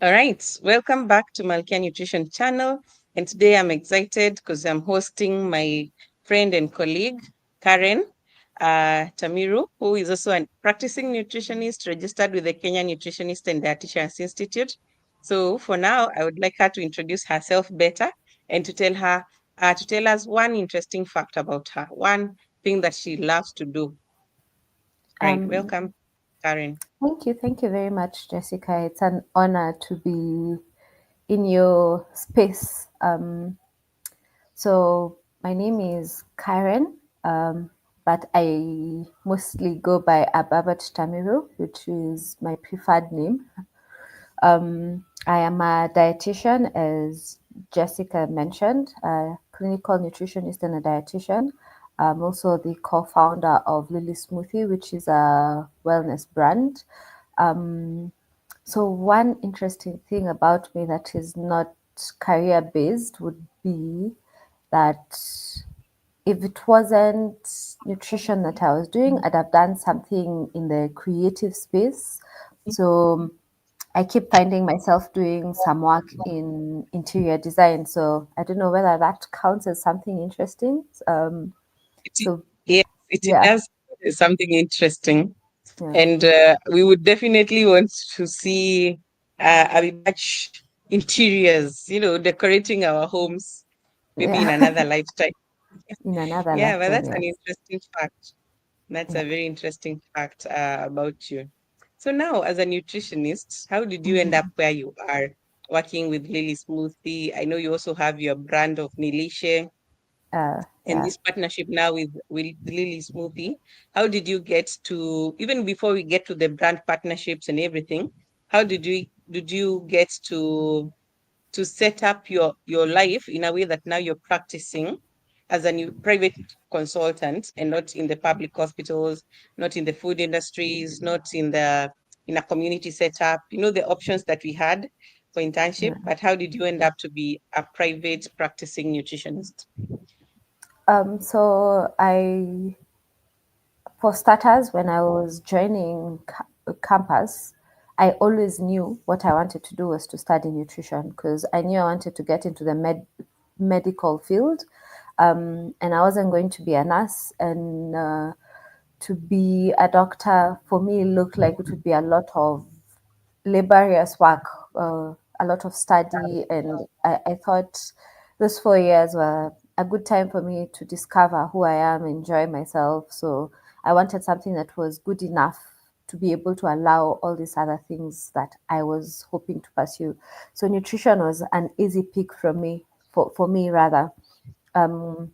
All right, welcome back to Malkia Nutrition channel. And today I'm excited because I'm hosting my friend and colleague, Karen Tamiru, who is also a practicing nutritionist registered with the Kenya Nutritionist and Dietitians Institute. So for now, I would like her to introduce herself better and to tell us one interesting fact about her, one thing that she loves to do. Right, Um, welcome, Karen. Thank you very much, Jessica. It's an honor to be in your space. So my name is Karen, but I mostly go by Ababat Tamiru, which is my preferred name. I am a dietitian, as Jessica mentioned, a clinical nutritionist and a dietitian. I'm also the co-founder of Lily Smoothie, which is a wellness brand. Um, so one interesting thing about me that is not career based would be that if it wasn't nutrition that I was doing, I'd have done something in the creative space. So I keep finding myself doing some work in interior design. So I don't know whether that counts as something interesting. It, So yes, it yeah, does something interesting. yeah, And we would definitely want to see Abibach interiors, decorating our homes maybe in yeah, another lifetime. in another Yeah, but lifetime, that's an yes. interesting fact. That's Yeah. a very interesting fact about you. So now, as a nutritionist, how did you end up Mhm. where you are working with Lily Smoothie? I know you also have your brand of Nilishe and Yeah. this partnership now with Lily Smoothie. How did you get to, even before we get to the brand partnerships and everything, how did you get to set up your life in a way that now you're practicing as a new private consultant and not in the public hospitals, not in the food industries, not in a community setup, the options that we had for internship, Yeah. but how did you end up to be a private practicing nutritionist? So for starters, when I was joining campus, I always knew what I wanted to do was to study nutrition because I knew I wanted to get into the medical field, and I wasn't going to be a nurse. And to be a doctor for me looked like it would be a lot of laborious work, a lot of study, and I thought those 4 years were a good time for me to discover who I am, enjoy myself. So I wanted something that was good enough to be able to allow all these other things that I was hoping to pursue. So nutrition was an easy pick for me rather. Um,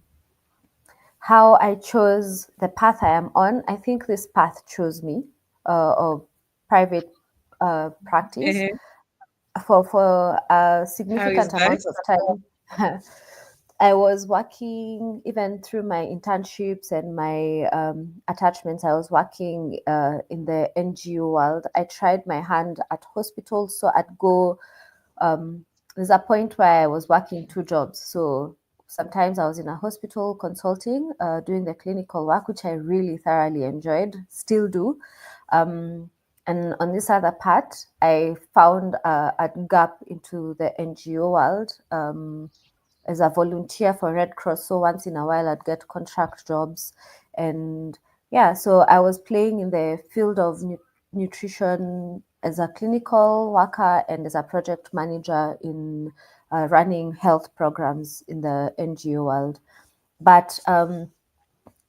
how I chose the path I am on, I think this path chose me, of private practice Uh-huh. for a How is significant that? amount of time. I was working even through my internships and my attachments. I was working in the NGO world. I tried my hand at hospitals, so I'd go. There's a point where I was working two jobs. So sometimes I was in a hospital consulting, doing the clinical work, which I really thoroughly enjoyed, still do. Um, and on this other part, I found a gap into the NGO world. As a volunteer for Red Cross. So once in a while, I'd get contract jobs. And yeah, so I was playing in the field of nutrition as a clinical worker and as a project manager in running health programs in the NGO world. But some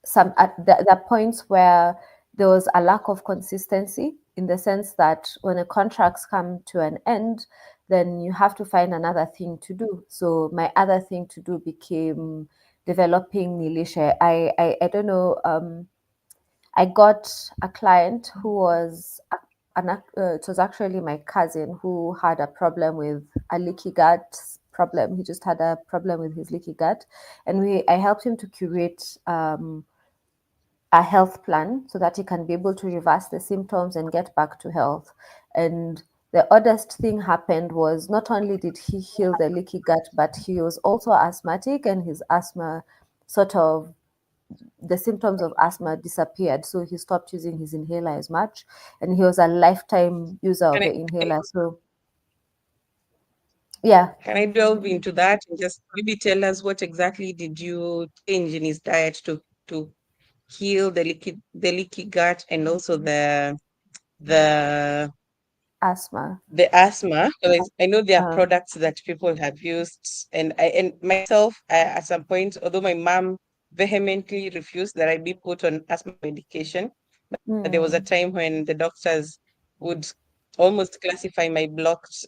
at the points where there was a lack of consistency in the sense that when the contracts come to an end, then you have to find another thing to do. So my other thing to do became developing Nilishe. I don't know. I got a client who was it was actually my cousin who had a problem with a leaky gut problem. He just had a problem with his leaky gut, and we I helped him to curate a health plan so that he can be able to reverse the symptoms and get back to health. And the oddest thing happened was not only did he heal the leaky gut, but he was also asthmatic, and his asthma sort of the symptoms of asthma disappeared. So he stopped using his inhaler as much, and he was a lifetime user of Can I, the inhaler. So Yeah. Can I delve into that and just maybe tell us what exactly did you change in his diet to heal the leaky gut and also the Asthma. the asthma? Because I know there are Uh, products that people have used, and myself at some point, although my mom vehemently refused that I be put on asthma medication, there was a mm, time when the doctors would almost classify my blocked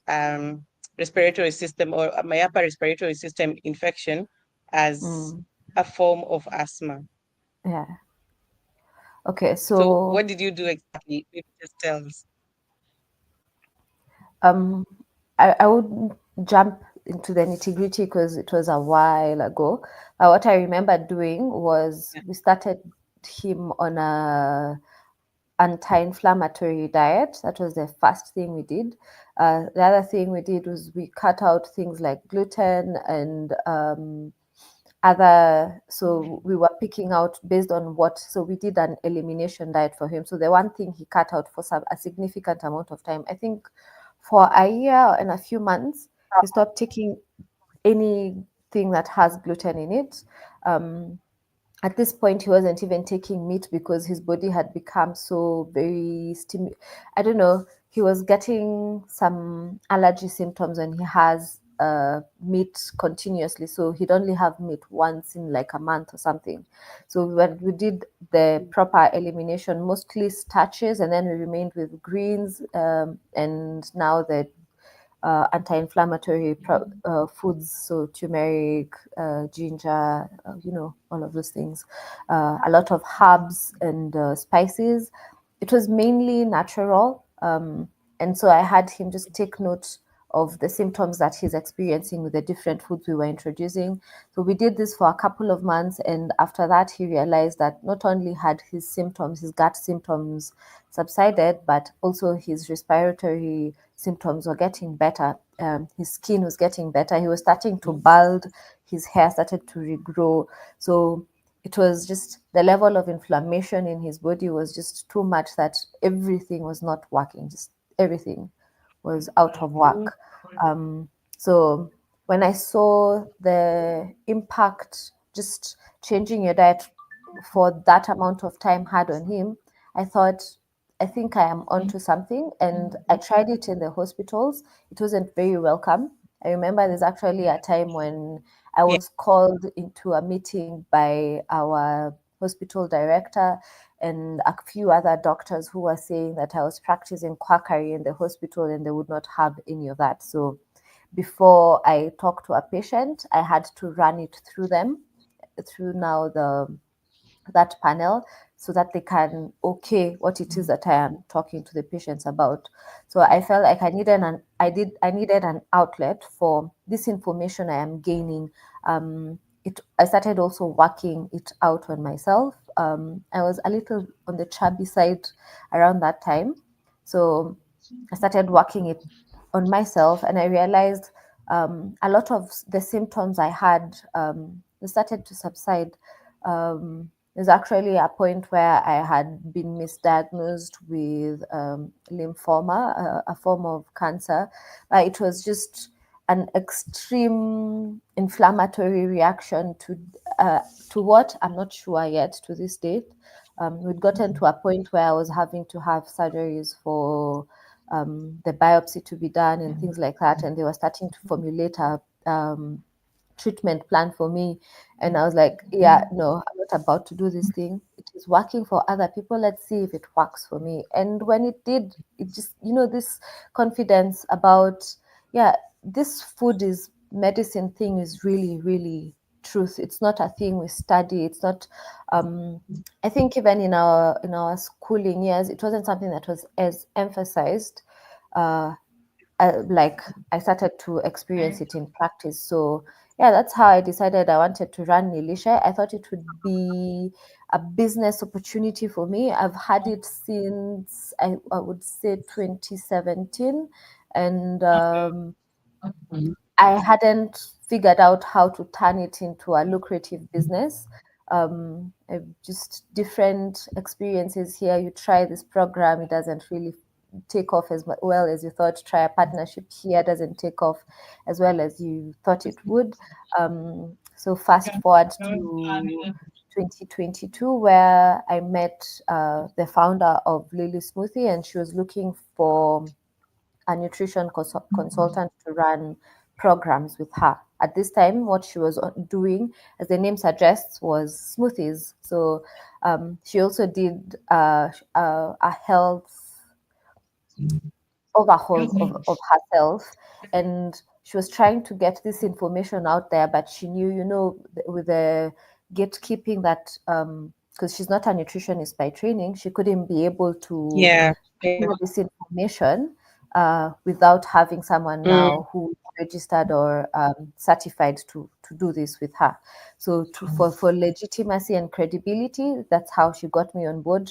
respiratory system or my upper respiratory system infection as mm, a form of asthma. yeah. Okay. So, So what did you do exactly? Maybe just tell us. um, I would jump into the nitty gritty because it was a while ago. What I remember doing was Yeah. we started him on a anti-inflammatory diet. That was the first thing we did. The other thing we did was we cut out things like gluten and other. So we were picking out based on what. So we did an elimination diet for him. So the one thing he cut out for a significant amount of time, I think, for a year and a few months, he stopped taking anything that has gluten in it. Um, at this point, he wasn't even taking meat because his body had become so very I don't know. He was getting some allergy symptoms when he has meat continuously. So he'd only have meat once in like a month or something. So when we did the proper elimination, mostly starches, and then we remained with greens, and now the anti-inflammatory foods, so turmeric, ginger, all of those things, a lot of herbs and spices. It was mainly natural, and so I had him just take note of the symptoms that he's experiencing with the different foods we were introducing. So we did this for a couple of months, and after that, he realized that not only had his gut symptoms subsided, but also his respiratory symptoms were getting better. His skin was getting better. He was starting to bald. His hair started to regrow. So it was just the level of inflammation in his body was just too much that everything was not working. Just everything was out of Mm. whack. Um, so when I saw the impact just changing your diet for that amount of time had on him, I thought, I think I am onto something. And I tried it in the hospitals. It wasn't very welcome. I remember there's actually a time when I Yeah. was called into a meeting by our hospital director and a few other doctors who were saying that I was practicing quackery in the hospital and they would not have any of that. So before I talk to a patient, I had to run it through them, through now the that panel, so that they can okay what it is that I am talking to the patients about. So I felt like I needed an outlet for this information I am gaining. I started also working it out on myself. I was a little on the chubby side around that time, so I started working it on myself, and I realized a lot of the symptoms I had they started to subside. There's actually a point where I had been misdiagnosed with lymphoma, a form of cancer. It was just an extreme inflammatory reaction to what I'm not sure yet to this date. We'd gotten to a point where I was having to have surgeries for the biopsy to be done and things like that, and they were starting to formulate a treatment plan for me. And I was like, yeah, no, I'm not about to do this thing. It is working for other people. Let's see if it works for me. And when it did, it just, this confidence about, yeah, this food is medicine thing is really, really truth. It's not a thing we study. It's not, I think even in our schooling years, it wasn't something that was as emphasized. Uh, like I started to experience it in practice. So yeah, that's how I decided I wanted to run Nilishe. I thought it would be a business opportunity for me. I've had it since I would say 2017, and I hadn't figured out how to turn it into a lucrative business. Just different experiences here. You try this program, it doesn't really take off as well as you thought. Try a partnership here, doesn't take off as well as you thought it would. So fast forward to 2022, where I met the founder of Lily Smoothie, and she was looking for a nutrition consultant to run programs with her. At this time, what she was doing, as the name suggests, was smoothies. So she also did a health overhaul of herself, and she was trying to get this information out there, but she knew, with the gatekeeping that because she's not a nutritionist by training, she couldn't be able to Yeah. share this information without having someone Mm, now who registered or certified to do this with her. So for legitimacy and credibility, that's how she got me on board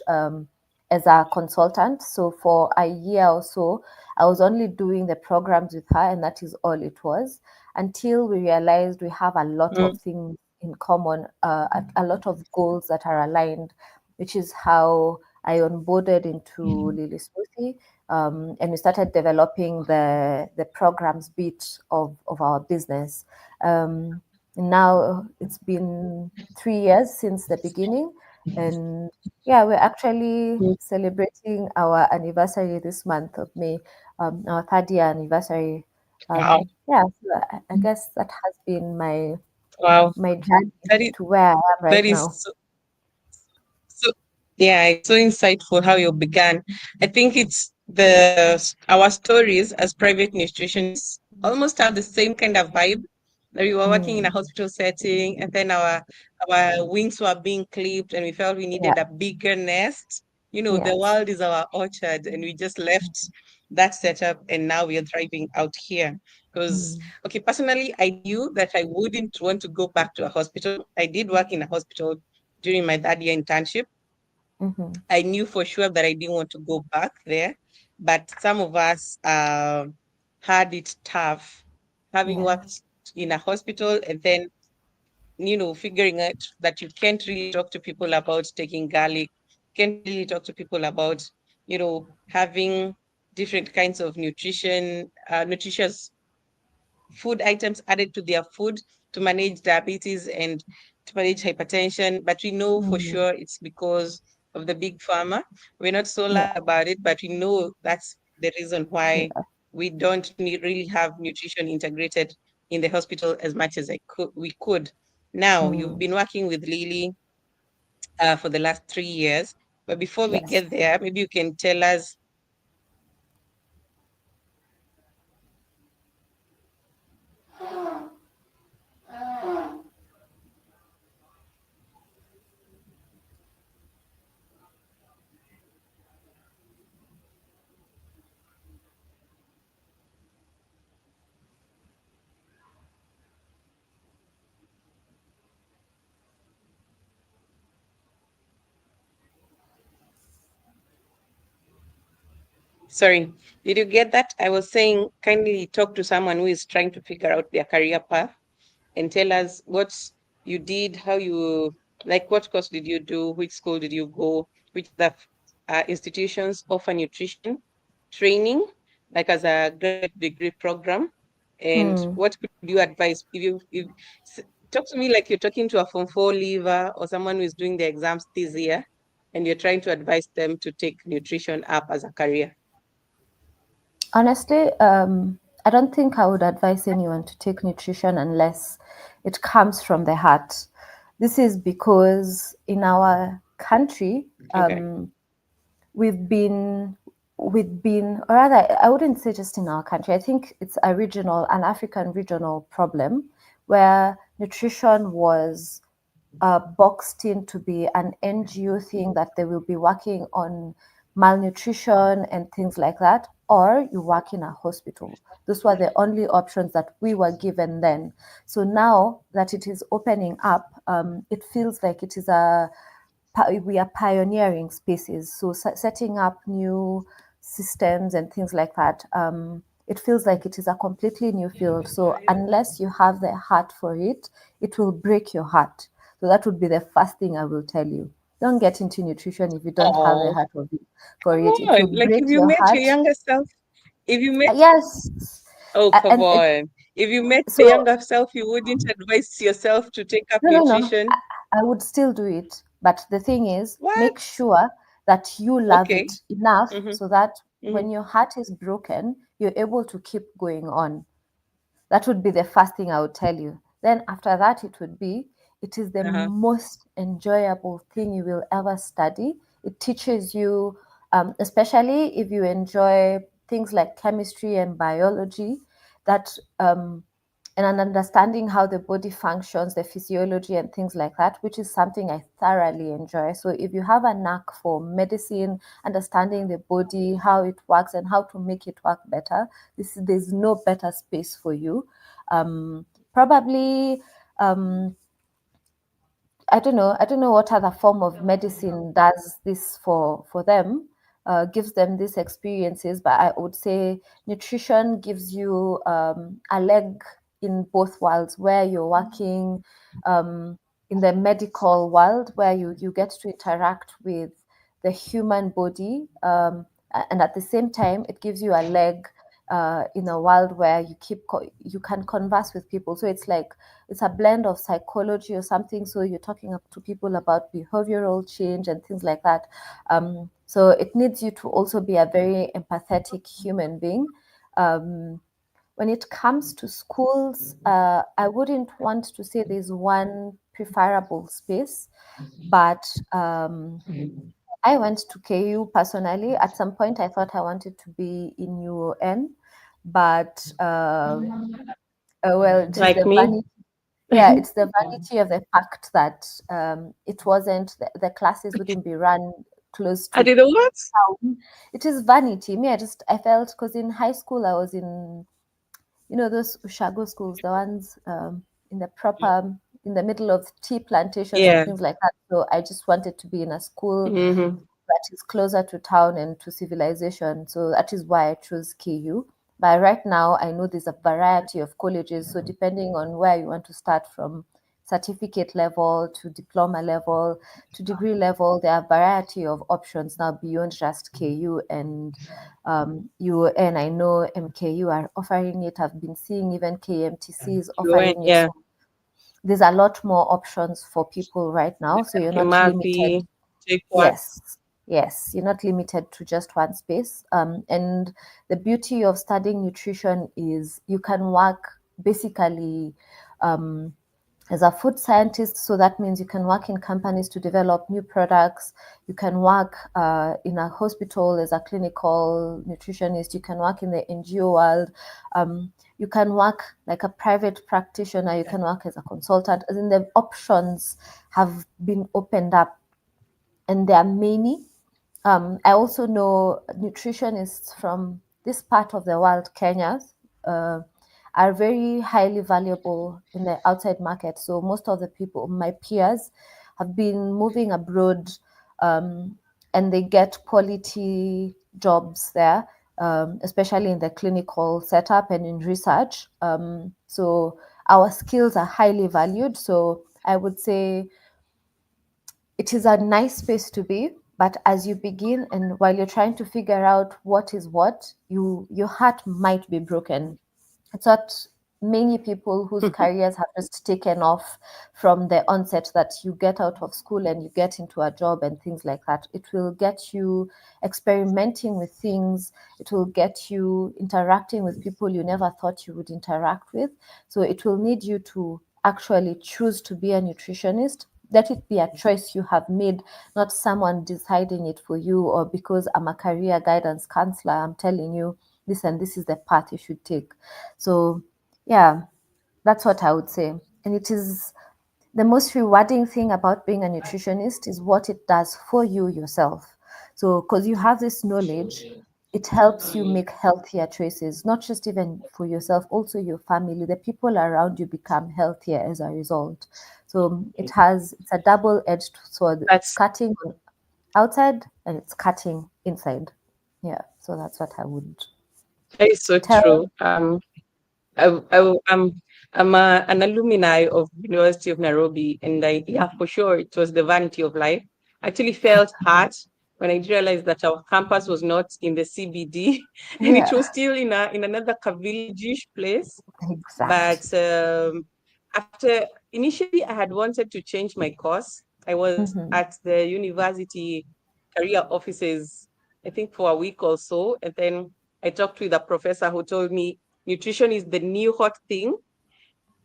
as a consultant. So for a year or so, I was only doing the programs with her, and that is all it was, until we realized we have a lot mm, of things in common, a lot of goals that are aligned, which is how I onboarded into Lily Smoothie, and we started developing the programs bit of our business. Now it's been 3 years since the beginning, and yeah, we're actually mm. celebrating our anniversary this month of May, our third year anniversary. Wow. Yeah, so I guess that has been Wow. my journey That is to where I am that right is now. so yeah, it's so insightful how you began. I think it's our stories as private nutritionists almost have the same kind of vibe. That we were working in a Mm, hospital setting, and then our wings were being clipped, and we felt we yeah, needed a bigger nest. The yes. world is our orchard, and we just left that setup, and now we are thriving out here. Because, Mm, okay, personally, I knew that I wouldn't want to go back to a hospital. I did work in a hospital during my third year internship. mm-hmm. I knew for sure that I didn't want to go back there, but some of us had it tough, having Yeah. worked in a hospital and then, figuring out that you can't really talk to people about taking garlic, can't really talk to people about, having different kinds of nutritious food items added to their food to manage diabetes and to manage hypertension. But we know for Mm, sure it's because of the big pharma. We're not so yeah. loud about it, but we know that's the reason why Yeah. we don't really have nutrition integrated in the hospital as much as we could. Now, you've Mm, been working with Lily for the last 3 years. But before we yes. get there, maybe you can tell us. Sorry, did you get that? I was saying, kindly talk to someone who is trying to figure out their career path and tell us what you did, how you, like, what course did you do, which school did you go, which the institutions offer nutrition training, like as a graduate degree program, and Mm. what could you advise if talk to me like you're talking to a Form 4 leaver or someone who is doing the exams this year, and you're trying to advise them to take nutrition up as a career. Honestly, I don't think I would advise anyone to take nutrition unless it comes from the heart. This is because in our country, Okay. we've been or rather, I wouldn't say just in our country. I think it's an African regional problem, where nutrition was boxed in to be an NGO thing, that they will be working on malnutrition and things like that, or you work in a hospital. Those were the only options that we were given then. So now that it is opening up, it feels like we are pioneering spaces. So setting up new systems and things like that. It feels like it is a completely new field. So unless you have the heart for it, it will break your heart. So that would be the first thing I will tell you. Don't get into nutrition if you don't have a Oh, heart of it for come it. It will on. Like break if you your met your heart. younger self, if you met, Yes. oh, come And it, on. If you met the so younger self, you wouldn't advise yourself to take up no. nutrition. I would still do it. But the thing is, What? make sure that you love Okay. it enough Mm-hmm. so that Mm-hmm. when your heart is broken, you're able to keep going on. That would be the first thing I would tell you. Then after that, it would be, it is the Uh-huh. most enjoyable thing you will ever study. It teaches you, especially if you enjoy things like chemistry and biology, that and an understanding how the body functions, the physiology and things like that, which is something I thoroughly enjoy. So if you have a knack for medicine, understanding the body, how it works and how to make it work better, there's no better space for you. Probably I don't know what other form of medicine does this for them, gives them these experiences. But I would say nutrition gives you a leg in both worlds, where you're working um, in the medical world, where you get to interact with the human body, and at the same time, it gives you a leg in a world where you can converse with people. So it's a blend of psychology or something. So you're talking up to people about behavioral change and things like that. So it needs you to also be a very empathetic human being. Um, when it comes to schools, I wouldn't want to say there's one preferable space, but I went to KU personally. At some point, I thought I wanted to be in UON, but well, it is Like the me. vanity. Yeah, it's the vanity of the fact that it wasn't the classes wouldn't be run close I to did a what? town. It is vanity. Me, I felt, because in high school I was in, those Ushago schools, the ones in the proper in the middle of tea plantations and Yeah. things like that. So I just wanted to be in a school Mm-hmm. that is closer to town and to civilization. So that is why I chose KU. But right now, I know there's a variety of colleges. So depending on where you want to start, from certificate level to diploma level to degree level, there are a variety of options now beyond just KU and UON. I know MKU are offering it. I've been seeing even KMTC is You went, offering it. yeah. So there's a lot more options for people right now. So you're not limited. Kimathi, take what? Yes, yes, you're not limited to just one space. And the beauty of studying nutrition is you can work basically um, as a food scientist. So that means you can work in companies to develop new products. You can work in a hospital as a clinical nutritionist. You can work in the NGO world. You can work like a private practitioner. You can work as a consultant. As in, the options have been opened up, and there are many. I also know nutritionists from this part of the world, Kenya, uh, are very highly valuable in the outside market. So most of the people, my peers, have been moving abroad, um, and they get quality jobs there, especially in the clinical setup and in research. So our skills are highly valued. So I would say it is a nice space to be, but as you begin and while you're trying to figure out what is what, your heart might be broken. It's not many people whose careers have just taken off from the onset, that you get out of school and you get into a job and things like that. It will get you experimenting with things. It will get you interacting with people you never thought you would interact with. So it will need you to actually choose to be a nutritionist. Let it be a choice you have made, not someone deciding it for you, or because I'm a career guidance counselor, I'm telling you this and this is the path you should take. So, yeah, that's what I would say. And it is the most rewarding thing about being a nutritionist is what it does for you yourself. So, because you have this knowledge, it helps you make healthier choices, not just even for yourself, also your family, the people around you become healthier as a result. So, it's a double edged sword. It's That's cutting on outside and it's cutting inside. Yeah, so that's what I would that is so tell. true. I'm an alumni of University of Nairobi, and yeah, for sure, it was the vanity of life. actually felt hurt when I realized that our campus was not in the CBD and it was Yeah. still in another village place. But Exactly. after initially, I had wanted to change my course. I was Mm-hmm. at the university career offices, I think for a week or so. And then I talked with a professor who told me nutrition is the new hot thing,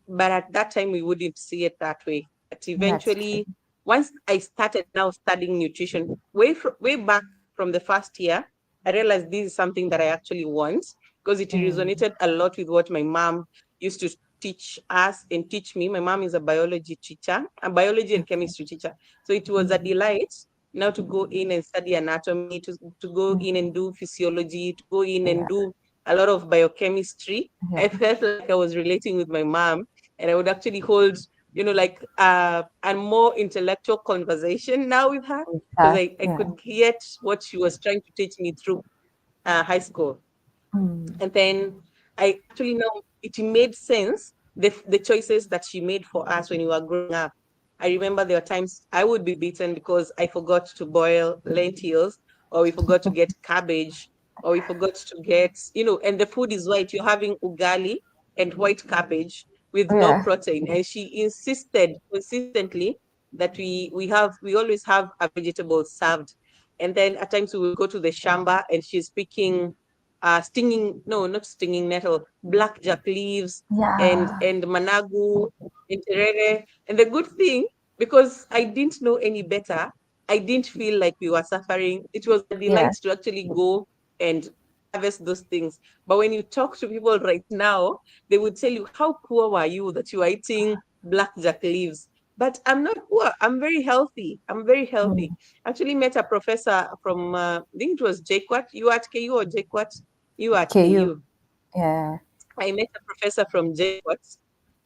but at that time we wouldn't see it that way. But That's true. eventually, once I started now studying nutrition, way back from the first year, I realized this is something that I actually want because it Mm. resonated a lot with what my mom used to teach us and teach me. My mom is a biology teacher, a biology and chemistry teacher. So it was a Mm-hmm. delight now to go in and study anatomy, to go in and Mm-hmm. do physiology, to go in and Yeah. do a lot of biochemistry. Yeah. I felt like I was relating with my mom, and I would actually hold, like a more intellectual conversation now with her With because her. I Yeah. could get what she was trying to teach me through high school. Mm. And then I actually know it made sense, the choices that she made for us when we were growing up. I remember there were times I would be beaten because I forgot to boil lentils, or we forgot to get cabbage, or we forgot to get, and the food is white. You're having ugali and white cabbage with no Yeah. protein. And she insisted consistently that we always have a vegetable served. And then at times we would go to the shamba and she's picking stinging, no, not stinging nettle, blackjack leaves Yeah. and managu and terere. And the good thing, because I didn't know any better, I didn't feel like we were suffering. It was a Yeah. delight to actually go and harvest those things. But when you talk to people right now, they would tell you, how poor were you that you are eating blackjack leaves? But I'm not poor. I'm very healthy. I'm very healthy. Mm. Actually met a professor from, I think it was JQuat. You at KU or JQuat? You at Okay, you. KU. Yeah. I met a professor from JQuat.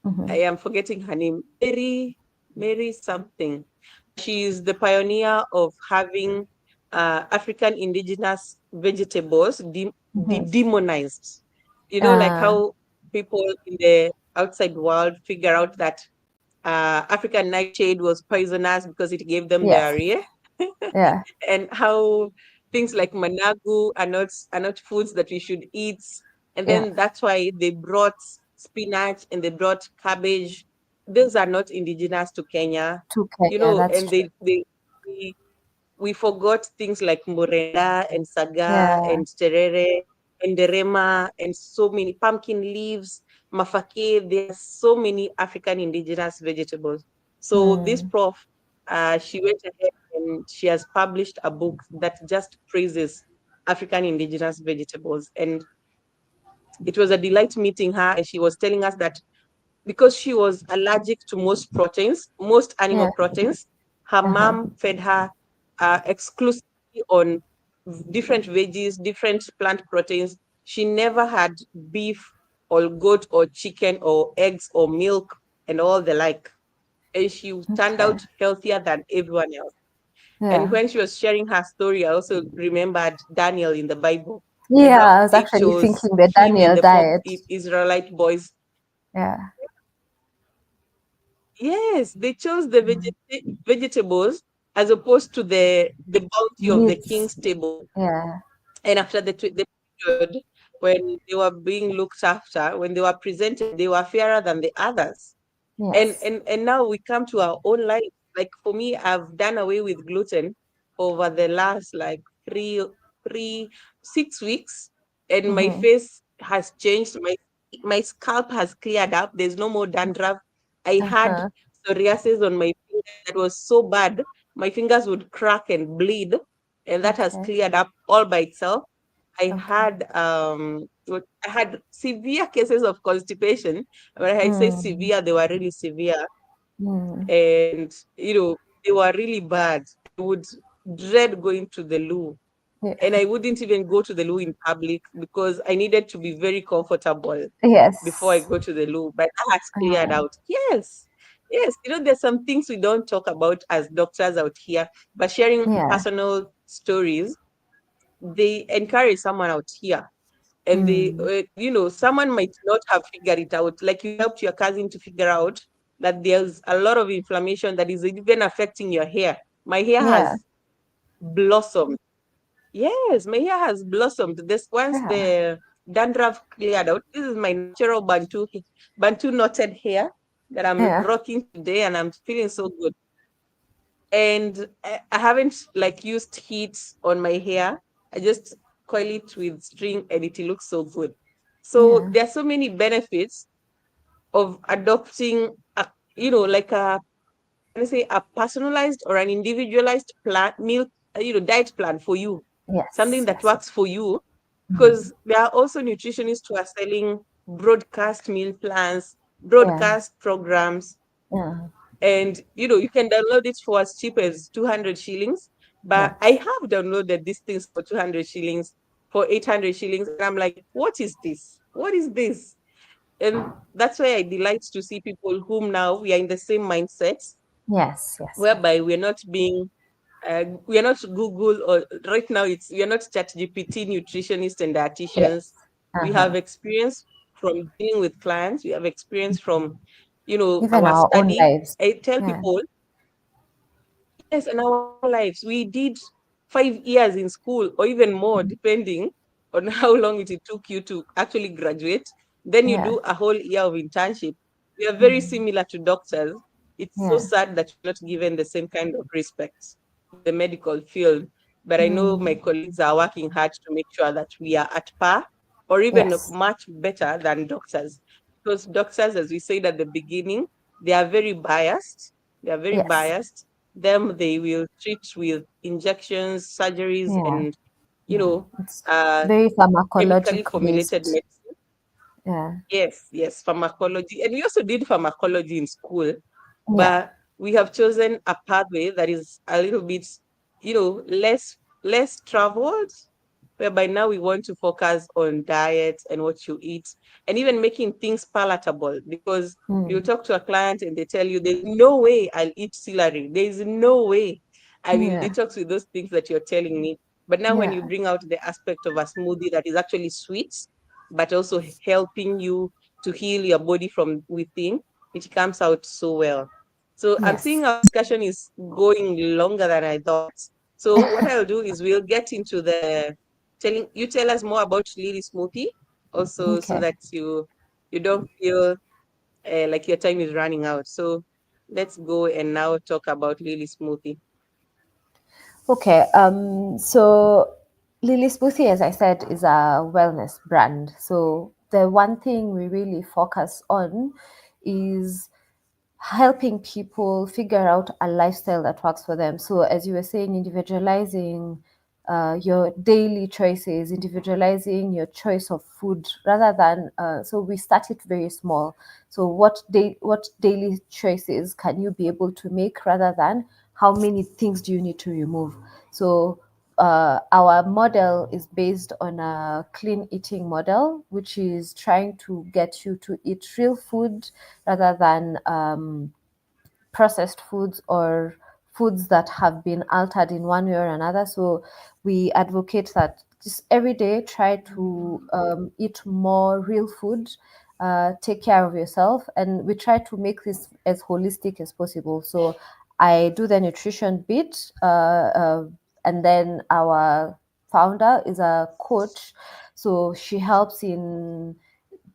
I Mm-hmm. am forgetting her name. Mary something. She is the pioneer of having African indigenous vegetables Mm-hmm. demonized. Like Uh, how people in the outside world figure out that African nightshade was poisonous because it gave them yes. diarrhea, Yeah. and how things like managu are not foods that we should eat. And Yeah. then that's why they brought spinach and they brought cabbage. Those are not indigenous to Kenya, To Kenya. That's and true. we forgot things like murenda and saga Yeah. and terere and derema and so many pumpkin leaves, mafake. There are so many African indigenous vegetables. So this Mm. prof, she went ahead and she has published a book that just praises African indigenous vegetables. And it was a delight meeting her. And she was telling us that because she was allergic to most proteins, most animal Yeah. proteins, her Uh-huh. mom fed her exclusively on different veggies, different plant proteins. She never had beef or goat or chicken or eggs or milk and all the like. And she turned Okay. out healthier than everyone else. And Yeah. when she was sharing her story, I also remembered Daniel in the Bible and Yeah. how I was they actually chose thinking the him and Daniel the four diet. Israelite boys. Yeah. Yes, they chose the vegetables as opposed to the bounty of the Meats. king's table. Yeah. And after the period when they were being looked after, when they were presented, they were fairer than the others. And Yes. and and now we come to our own life. Like for me, I've done away with gluten over the last like 6 weeks, and my Mm-hmm. face has changed. My scalp has cleared up. There's no more dandruff. I had Uh-huh. psoriasis on my fingers that was so bad. My fingers would crack and bleed, and that has Okay. cleared up all by itself. Okay. I had severe cases of constipation. When I say Mm. severe, they were really severe, Mm. and they were really bad. I would dread going to the loo, and Yeah. I wouldn't even go to the loo in public because I needed to be very comfortable before I Yes. go to the loo. But that has cleared Uh, out. Yes. Yes, there's some things we don't talk about as doctors out here, but sharing yeah. personal stories, they encourage someone out here. And Mm. someone might not have figured it out. Like you helped your cousin to figure out that there's a lot of inflammation that is even affecting your hair, My hair Yeah. has blossomed. Yes, my hair has blossomed. This once Yeah. the dandruff cleared out. This is my natural Bantu knotted hair that I'm Yeah. rocking today, and I'm feeling so good. And I haven't like used heat on my hair. I just coil it with string, and it looks so good. So Yeah. there are so many benefits of adopting a, like a, can I say, a personalized or an individualized plan meal, diet plan for you, something Yes. that Yes. works for you. Mm. Because there are also nutritionists who are selling broadcast meal plans, Yeah. broadcast programs, Yeah. and you can download it for as cheap as 200 shillings. But I Yes. have downloaded these things for 200 shillings, for 800 shillings, and I'm like, what is this? What is this? And that's why I delight to see people whom now we are in the same mindset, Yes. Yes. Yes. whereby we are not Google, or right now we are not chat GPT nutritionists and dietitians. Yes. We Uh-huh. have experience from dealing with clients. We have experience from, Even our our own study. lives. I tell Yeah. people, yes, in our own lives, we did 5 years in school or even more, depending on how long it took you to actually graduate. Then you Yeah. do a whole year of internship. We are very Mm. similar to doctors. It's so Yeah. sad that we're not given the same kind of respect in the medical field. But I know my Mm. colleagues are working hard to make sure that we are at par or even Yes. much better than doctors. Because doctors, as we said at the beginning, they are very biased. They are very Yes. biased. Them, they will treat with injections, surgeries, Yeah. and you Yeah. know, It's uh, very chemically pharmacologic formulated based. medicine. Yeah. Yes, yes, pharmacology. And we also did pharmacology in school, Yeah. but we have chosen a pathway that is a little bit, less traveled, whereby now we want to focus on diet and what you eat, and even making things palatable. Because you Mm. talk to a client and they tell you there's no way I'll eat celery. There's no way I will Yeah. detox with those things that you're telling me. But now when Yeah. you bring out the aspect of a smoothie that is actually sweet, but also helping you to heal your body from within, it comes out so well. So I'm Yes. seeing our discussion is going longer than I thought. So what I'll do is we'll get into the telling you tell us more about Lily Smoothie, also so Okay. that you don't feel like your time is running out. So let's go and now talk about Lily Smoothie. Okay. So Lily Smoothie, as I said, is a wellness brand. So the one thing we really focus on is helping people figure out a lifestyle that works for them. So, as you were saying, individualizing your daily choices, individualizing your choice of food, rather than so we start it very small. So, what daily choices can you be able to make, rather than how many things do you need to remove? So, our model is based on a clean eating model, which is trying to get you to eat real food rather than processed foods or foods that have been altered in one way or another. So we advocate that just every day try to eat more real food, take care of yourself, and we try to make this as holistic as possible. So I do the nutrition bit, and then our founder is a coach, so she helps in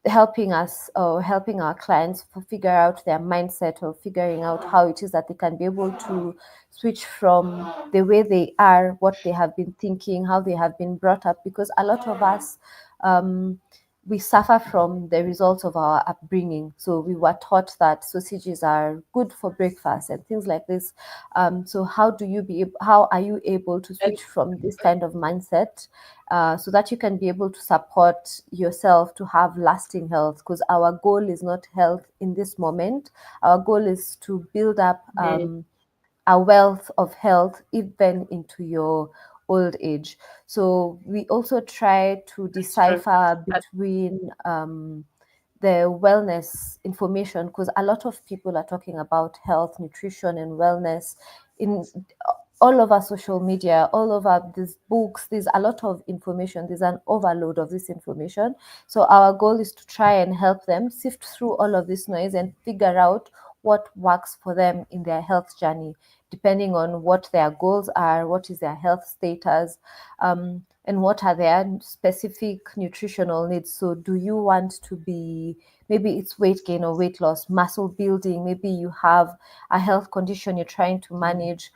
helping us or helping our clients figure out their mindset or figuring out how it is that they can be able to switch from the way they are, what they have been thinking, how they have been brought up, because a lot of us we suffer from the results of our upbringing. So we were taught that sausages are good for breakfast and things like this. So how are you able to And switch from this kind of mindset, so that you can be able to support yourself to have lasting health? Because our goal is not health in this moment. Our goal is to build up mm, a wealth of health even into your old age. So we also try to that's true. decipher Uh, between the wellness information, because a lot of people are talking about health, nutrition, and wellness in all over social media, all over these books. There's a lot of information, there's an overload of this information. So our goal is to try and help them sift through all of this noise and figure out what works for them in their health journey, depending on what their goals are, what is their health status, and what are their specific nutritional needs. So do you want to be, maybe it's weight gain or weight loss, muscle building, maybe you have a health condition you're trying to manage.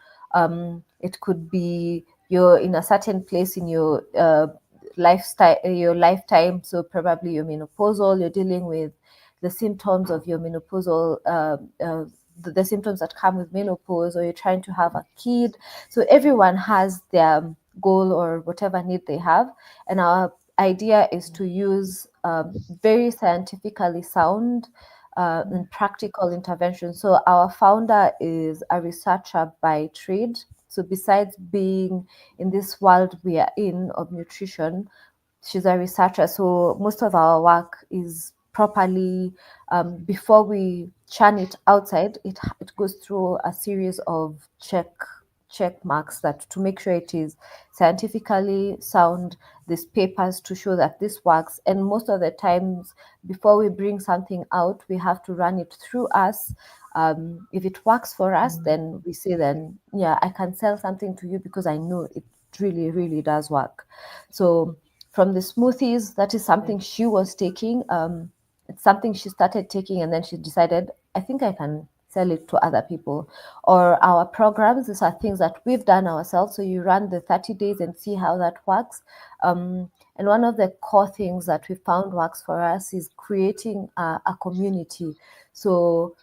It could be you're in a certain place in your lifestyle, your lifetime, so probably you're menopausal, you're dealing with the symptoms of your menopausal the symptoms that come with menopause, or you're trying to have a kid. So everyone has their goal or whatever need they have, and our idea is to use very scientifically sound and practical intervention. So our founder is a researcher by trade. So besides being in this world we are in of nutrition, she's a researcher. So most of our work is properly, before we churn it outside, it goes through a series of check marks that to make sure it is scientifically sound. These papers to show that this works, and most of the times before we bring something out, we have to run it through us. If it works for us, then we say, then yeah, I can sell something to you because I know it really does work. So from the smoothies, that is something she was taking. It's something she started taking, and then she decided, I think I can sell it to other people. Or our programs, these are things that we've done ourselves. So you run the 30 days and see how that works. And one of the core things that we found works for us is creating a community. So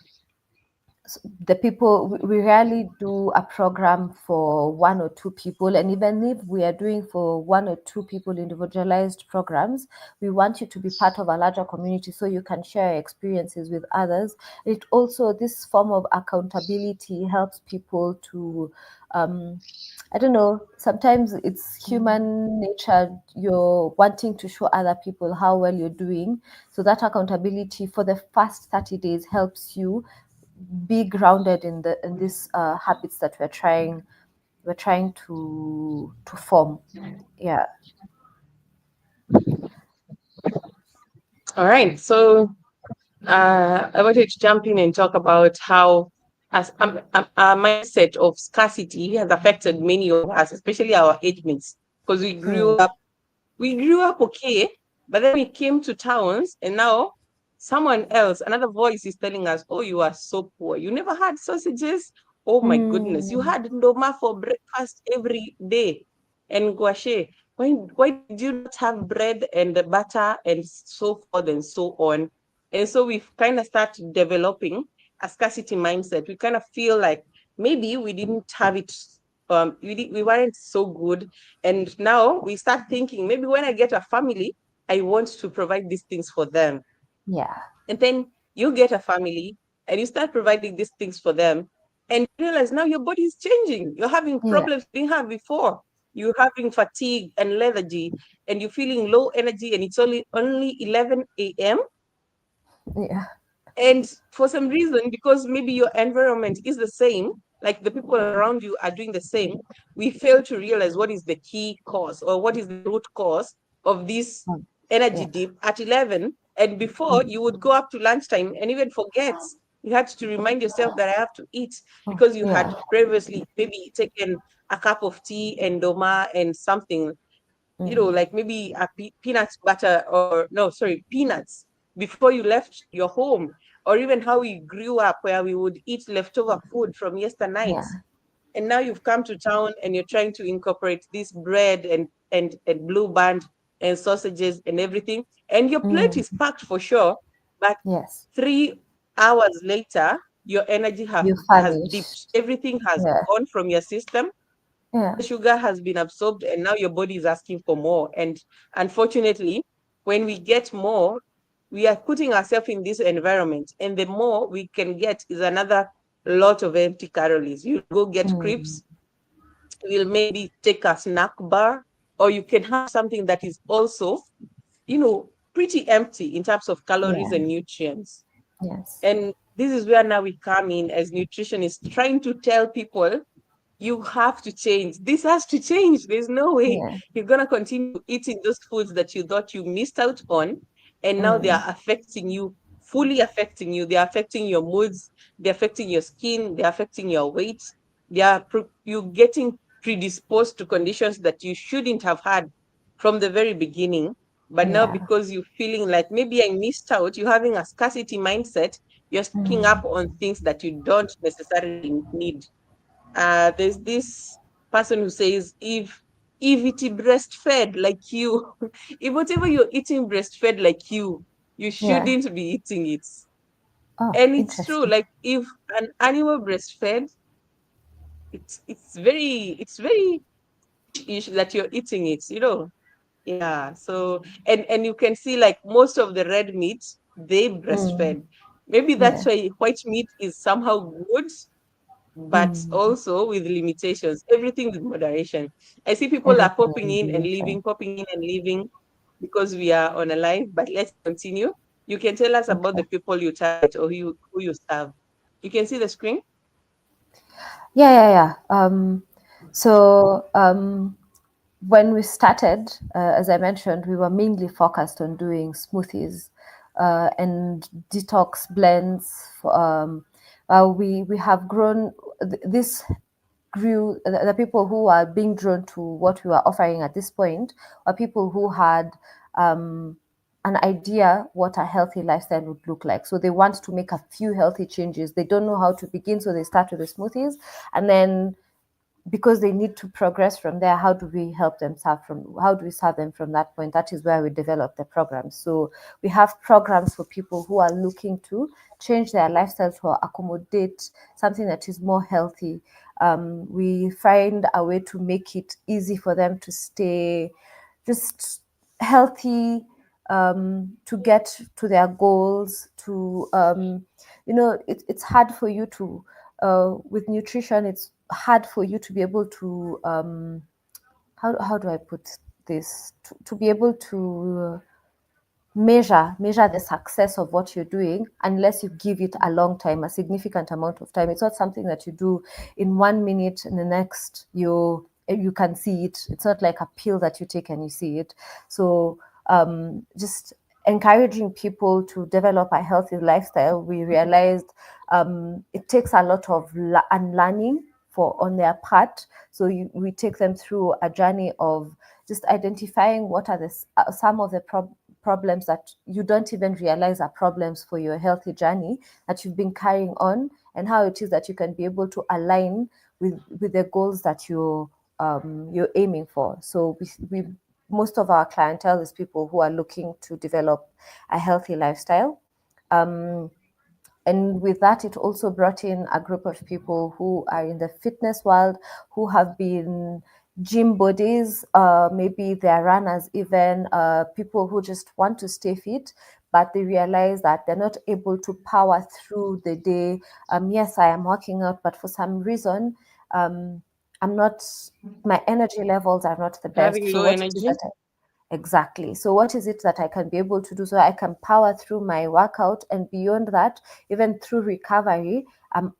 the people, we rarely do a program for one or two people, and even if we are doing for one or two people individualized programs, we want you to be part of a larger community so you can share experiences with others. It also, this form of accountability helps people to I don't know, sometimes it's human nature, you're wanting to show other people how well you're doing. So that accountability for the first 30 days helps you be grounded in the in these habits that we're trying to form. Yeah. All right. So I wanted to jump in and talk about how as our mindset of scarcity has affected many of us, especially our age mates, because Mm, we grew up okay, but then we came to towns, and now someone else, another voice is telling us, "Oh, you are so poor. You never had sausages. Oh my goodness, you mm, had ndoma for breakfast every day, and gouache. Why did you not have bread and the butter and so forth and so on?" And so we've kind of started developing a scarcity mindset. We kind of feel like maybe we didn't have it. We weren't so good, and now we start thinking, maybe when I get a family, I want to provide these things for them. yeah. And then you get a family and you start providing these things for them. And you realize now your body is changing. You're having Yeah. problems you didn't have before. You're having fatigue and lethargy, and you're feeling low energy, and it's only 11 a.m. Yeah. And for some reason, because maybe your environment is the same, like the people around you are doing the same, we fail to realize what is the key cause or what is the root cause of this Mm, energy yeah. dip at 11. And before, Mm, you would go up to lunchtime and even forget. You had to remind yourself that I have to eat mm, because you yeah. had previously maybe taken a cup of tea and doma and something, Mm, like maybe a peanut butter, or no, sorry, peanuts before you left your home, or even how we grew up where we would eat leftover food from yesternight. yeah. And now you've come to town and you're trying to incorporate this bread and blue band and sausages and everything. And your plate Mm, is packed for sure, but yes. 3 hours later, your energy You has dipped. famished. Everything has Yeah. gone from your system, Yeah. the sugar has been absorbed, and now your body is asking for more. And unfortunately, when we get more, we are putting ourselves in this environment, and the more we can get is another lot of empty calories. You go get Mm, crepes, you'll maybe take a snack bar, or you can have something that is also, pretty empty in terms of calories yeah. and nutrients. Yes. And this is where now we come in as nutritionists, trying to tell people you have to change. This has to change. There's no way Yeah. you're going to continue eating those foods that you thought you missed out on. And now they are Mm, affecting you, fully affecting you. They're affecting your moods. They're affecting your skin. They're affecting your weight. you're getting predisposed to conditions that you shouldn't have had from the very beginning. But now, Yeah. because you're feeling like maybe I missed out, you're having a scarcity mindset, you're stocking up on things that you don't necessarily need. There's this person who says, if it breastfed like you, if whatever you're eating breastfed like you Yeah. shouldn't be eating it. Oh, And it's true. interesting. Like if an animal breastfed, it's very ish that you're eating it, you know. Yeah. So and you can see like most of the red meat, they Mm. breastfed. Maybe that's Yeah. why white meat is somehow good, but Mm. also with limitations. Everything with moderation. I see people are Everything popping in in and moderation. leaving, popping in and leaving because we are on a live, but let's continue. You can tell us about Okay. the people you target or who you serve. You can see the screen. Yeah, yeah, yeah. So when we started, as I mentioned, we were mainly focused on doing smoothies and detox blends. We have grown. This grew. The people who are being drawn to what we were offering at this point are people who had um, an idea what a healthy lifestyle would look like. So they want to make a few healthy changes. They don't know how to begin, so they start with the smoothies, and then because they need to progress from there, how do we help them serve from how do we serve them from that point? That is where we develop the programs. So we have programs for people who are looking to change their lifestyle to accommodate something that is more healthy. We find a way to make it easy for them to stay just healthy, to get to their goals, to it's hard for you to with nutrition, it's hard for you to be able to how do I put this, to be able to measure the success of what you're doing unless you give it a long time, a significant amount of time. It's not something that you do in 1 minute and the next you can see it. It's not like a pill that you take and you see it. So just encouraging people to develop a healthy lifestyle, we realized it takes a lot of unlearning for on their part. So we take them through a journey of just identifying what are some of the problems that you don't even realize are problems for your healthy journey that you've been carrying on, and how it is that you can be able to align with the goals that you're aiming for. So we most of our clientele is people who are looking to develop a healthy lifestyle. Um, and with that, it also brought in a group of people who are in the fitness world, who have been gym buddies, maybe they're runners, even people who just want to stay fit, but they realize that they're not able to power through the day. Yes, I am working out, but for some reason, um, I'm not, my energy levels are not the best. Having So low what is it energy. that exactly. So, what is it that I can be able to do so I can power through my workout, and beyond that, even through recovery, I'm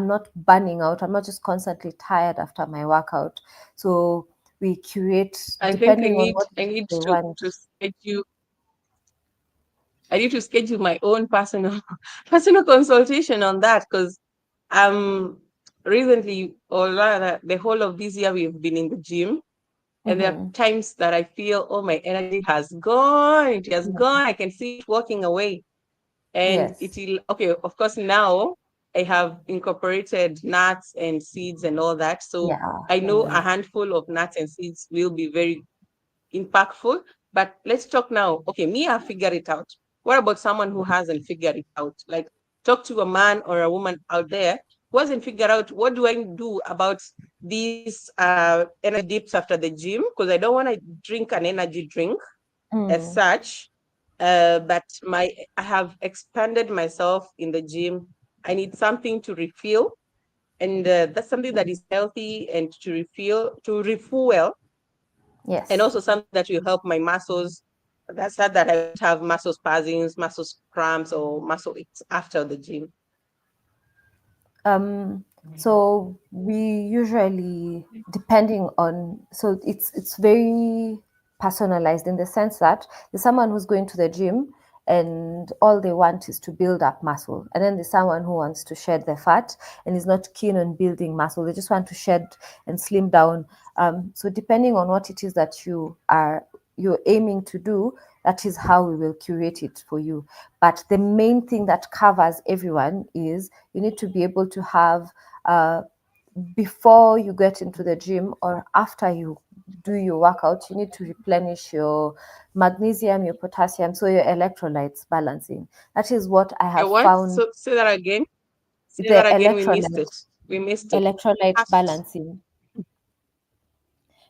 not burning out. I'm not just constantly tired after my workout. So, we curate I think I depending on need what I it is need they to want. to schedule I need to schedule my own personal personal consultation on that because recently, or rather the whole of this year, we've been in the gym, and there are Mm-hmm. times that I feel, oh, my energy has gone, it has Yeah. gone, I can see it walking away. And it Yes. will, okay, of course, now I have incorporated nuts and seeds and all that. So Yeah. I know a Mm. handful of nuts and seeds will be very impactful. But let's talk now. Okay, me, I figured it out. What about someone who hasn't figured it out? Like, talk to a man or a woman out there who hasn't figured out what do I do about these energy dips after the gym, because I don't want to drink an energy drink as Mm. such. But I have expanded myself in the gym. I need something to refill, and that's something that is healthy and to refuel, and Yes. also something that will help my muscles. That's not that I won't have muscle spasms, muscle cramps, or muscle aches after the gym. Um, so we usually, depending on, so it's very personalized in the sense that there's someone who's going to the gym and all they want is to build up muscle. And then there's someone who wants to shed the fat and is not keen on building muscle. They just want to shed and slim down. So depending on what it is that you're aiming to do, that is how we will curate it for you. But the main thing that covers everyone is you need to be able to have before you get into the gym or after you do your workout, you need to replenish your magnesium, your potassium, so your electrolytes balancing. That is what I Your have what? found. So say that again. Say The that again. We missed it. We missed it. electrolyte Fast. balancing,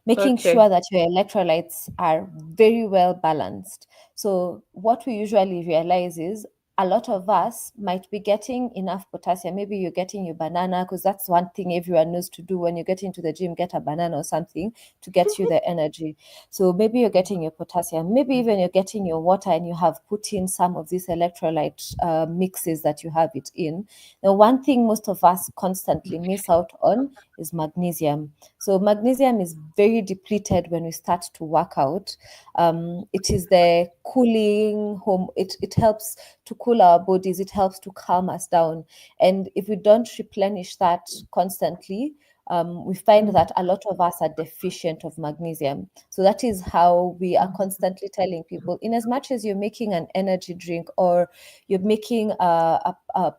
making Okay. sure that your electrolytes are very well balanced. So, what we usually realize is a lot of us might be getting enough potassium. Maybe you're getting your banana, because that's one thing everyone knows to do when you get into the gym, get a banana or something to get you the energy. So, maybe you're getting your potassium, maybe even you're getting your water, and you have put in some of these electrolyte mixes that you have it in. Now, one thing most of us constantly miss out on is magnesium. So magnesium is very depleted when we start to work out. It is the cooling home. It helps to cool our bodies. It helps to calm us down. And if we don't replenish that constantly, we find that a lot of us are deficient of magnesium. So that is how we are constantly telling people, in as much as you're making an energy drink or you're making a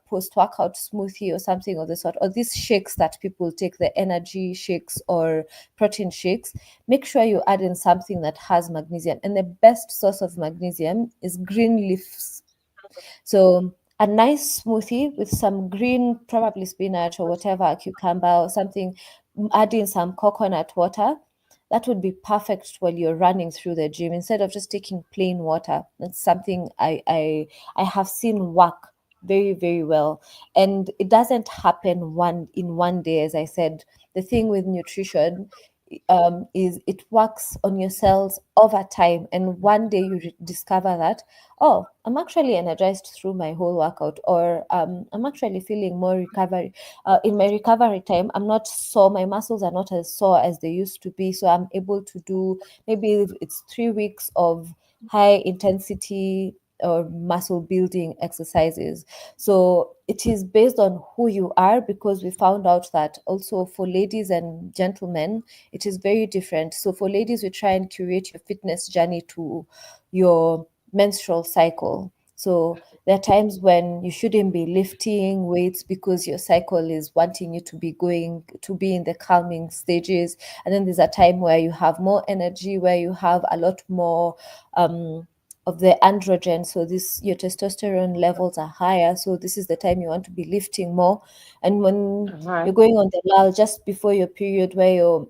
post-workout smoothie or something of the sort, or these shakes that people take, the energy shakes or protein shakes, make sure you add in something that has magnesium. And the best source of magnesium is green leaves. So a nice smoothie with some green, probably spinach or whatever, cucumber or something, adding some coconut water. That would be perfect while you're running through the gym instead of just taking plain water. That's something I have seen work very, very well. And it doesn't happen one day, as I said. The thing with nutrition is it works on your cells over time. And one day you discover that, oh, I'm actually energized through my whole workout, or I'm actually feeling more recovery. In my recovery time, I'm not sore, my muscles are not as sore as they used to be. So I'm able to do, maybe if it's 3 weeks of high intensity or muscle building exercises. So it is based on who you are, because we found out that also for ladies and gentlemen, it is very different. So for ladies, we try and curate your fitness journey to your menstrual cycle. So there are times when you shouldn't be lifting weights because your cycle is wanting you to be going to be in the calming stages. And then there's a time where you have more energy, where you have a lot more of the androgen. So this your testosterone levels are higher. So this is the time you want to be lifting more. And when Uh-huh. you're going on the lull just before your period, where your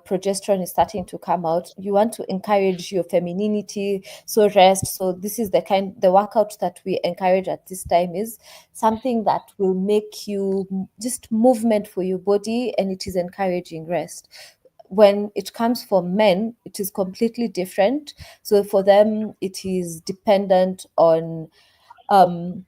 progesterone is starting to come out, you want to encourage your femininity, so rest. So this is the workout that we encourage at this time is something that will make you just movement for your body, and it is encouraging rest. When it comes for men, it is completely different. So for them, it is dependent on um